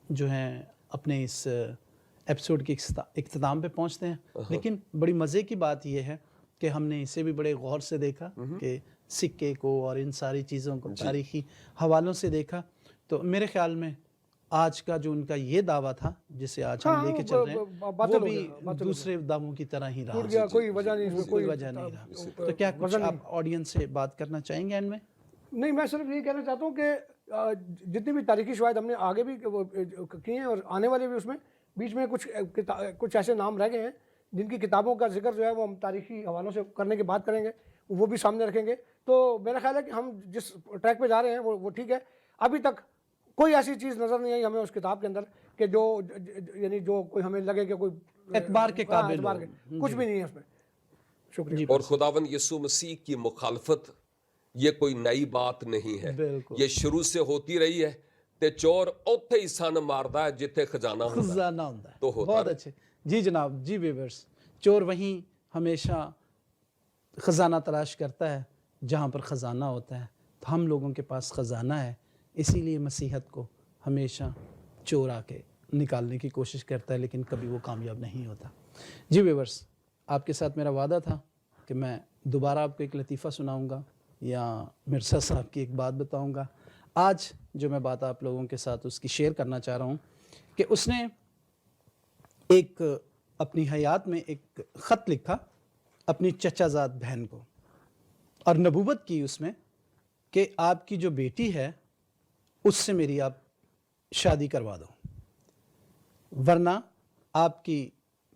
جو ہیں اپنے اس ایپیسوڈ کے اختتام پہ پہنچتے ہیں. لیکن بڑی مزے کی بات یہ ہے کہ ہم نے اسے بھی بڑے غور سے دیکھا کہ سکے کو اور ان ساری چیزوں کو تاریخی حوالوں سے دیکھا. تو میرے خیال میں آج کا جو ان کا یہ دعویٰ تھا جسے آج ہم لے کے چل رہے ہیں وہ بھی دوسرے دعووں کی طرح ہی رہا،
کوئی وجہ
نہیں رہا. تو کیا کچھ آپ آڈینس سے بات کرنا چاہیں گے اینڈ میں؟
نہیں، میں صرف یہ کہنا چاہتا ہوں کہ جتنی بھی تاریخی شواہد ہم نے آگے بھی کی ہیں اور آنے والے بھی، اس میں بیچ میں کچھ ایسے نام رہ گئے ہیں جن کی کتابوں کا ذکر جو ہے وہ ہم تاریخی حوالوں سے کرنے کی بات کریں گے، وہ بھی سامنے رکھیں گے. تو میرا خیال ہے کہ ہم جس ٹریک پہ جا رہے ہیں وہ ٹھیک ہے. ابھی تک کوئی ایسی چیز نظر نہیں آئی ہمیں اس کتاب کے اندر کہ جو یعنی جو کوئی ہمیں لگے کہ کوئی
اعتبار کے قابل
کچھ بھی نہیں ہے اس میں. شکریہ.
اور خداوند یسوع مسیح کی مخالفت یہ کوئی نئی بات نہیں ہے، یہ شروع سے ہوتی رہی ہے. تے چور اوتھے ہی سن ماردا ہے جتھے خزانہ
ہوندا ہے.
تو ہوتا
بہت اچھے. جی جناب. جی ویورز، چور وہیں ہمیشہ خزانہ تلاش کرتا ہے جہاں پر خزانہ ہوتا ہے. تو ہم لوگوں کے پاس خزانہ ہے، اسی لیے مسیحت کو ہمیشہ چور آ کے نکالنے کی کوشش کرتا ہے، لیکن کبھی وہ کامیاب نہیں ہوتا. جی ویورز، آپ کے ساتھ میرا وعدہ تھا کہ میں دوبارہ آپ کو ایک لطیفہ سناؤں گا یا مرزا صاحب کی ایک بات بتاؤں گا. آج جو میں بات آپ لوگوں کے ساتھ اس کی شیئر کرنا چاہ رہا ہوں کہ اس نے ایک اپنی حیات میں ایک خط لکھا اپنی چچا زاد بہن کو اور نبوت کی اس میں کہ آپ کی جو بیٹی ہے اس سے میری آپ شادی کروا دو، ورنہ آپ کی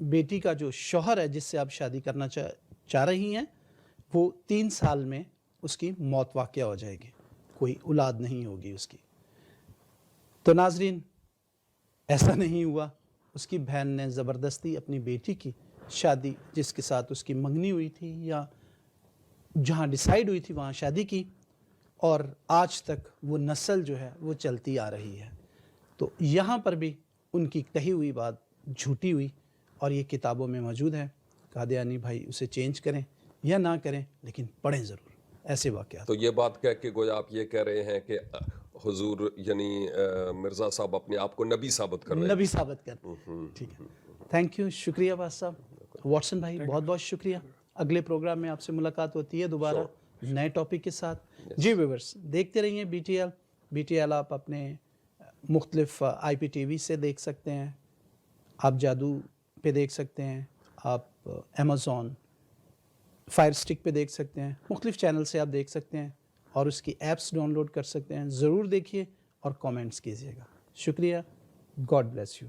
بیٹی کا جو شوہر ہے جس سے آپ شادی کرنا چاہ رہی ہیں وہ 3 سال میں اس کی موت واقع ہو جائے گی، کوئی اولاد نہیں ہوگی اس کی۔ تو ناظرین ایسا نہیں ہوا، اس کی بہن نے زبردستی اپنی بیٹی کی شادی جس کے ساتھ اس کی منگنی ہوئی تھی یا جہاں ڈیسائیڈ ہوئی تھی وہاں شادی کی، اور آج تک وہ نسل جو ہے وہ چلتی آ رہی ہے۔ تو یہاں پر بھی ان کی کہی ہوئی بات جھوٹی ہوئی اور یہ کتابوں میں موجود ہے۔ قادیانی بھائی اسے چینج کریں یا نہ کریں لیکن پڑھیں ضرور ایسے واقعات۔
تو یہ بات کہہ کے گویا آپ یہ کہہ رہے ہیں کہ حضور یعنی مرزا صاحب اپنے آپ کو نبی ثابت کر رہے ہیں۔
نبی ثابت کر، ٹھیک ہے، تھینک یو، شکریہ واس صاحب۔ واٹسن بھائی بہت بہت شکریہ۔ اگلے پروگرام میں آپ سے ملاقات ہوتی ہے دوبارہ نئے ٹاپک کے ساتھ۔ جی ویورز دیکھتے رہیے بی ٹی ایل آپ اپنے مختلف آئی پی ٹی وی سے دیکھ سکتے ہیں، آپ جادو پہ دیکھ سکتے ہیں، آپ امیزون فائر سٹک پہ دیکھ سکتے ہیں، مختلف چینل سے آپ دیکھ سکتے ہیں اور اس کی ایپس ڈاؤن لوڈ کر سکتے ہیں۔ ضرور دیکھیے اور کامنٹس کیجیے گا۔ شکریہ، گاڈ بلیس یو۔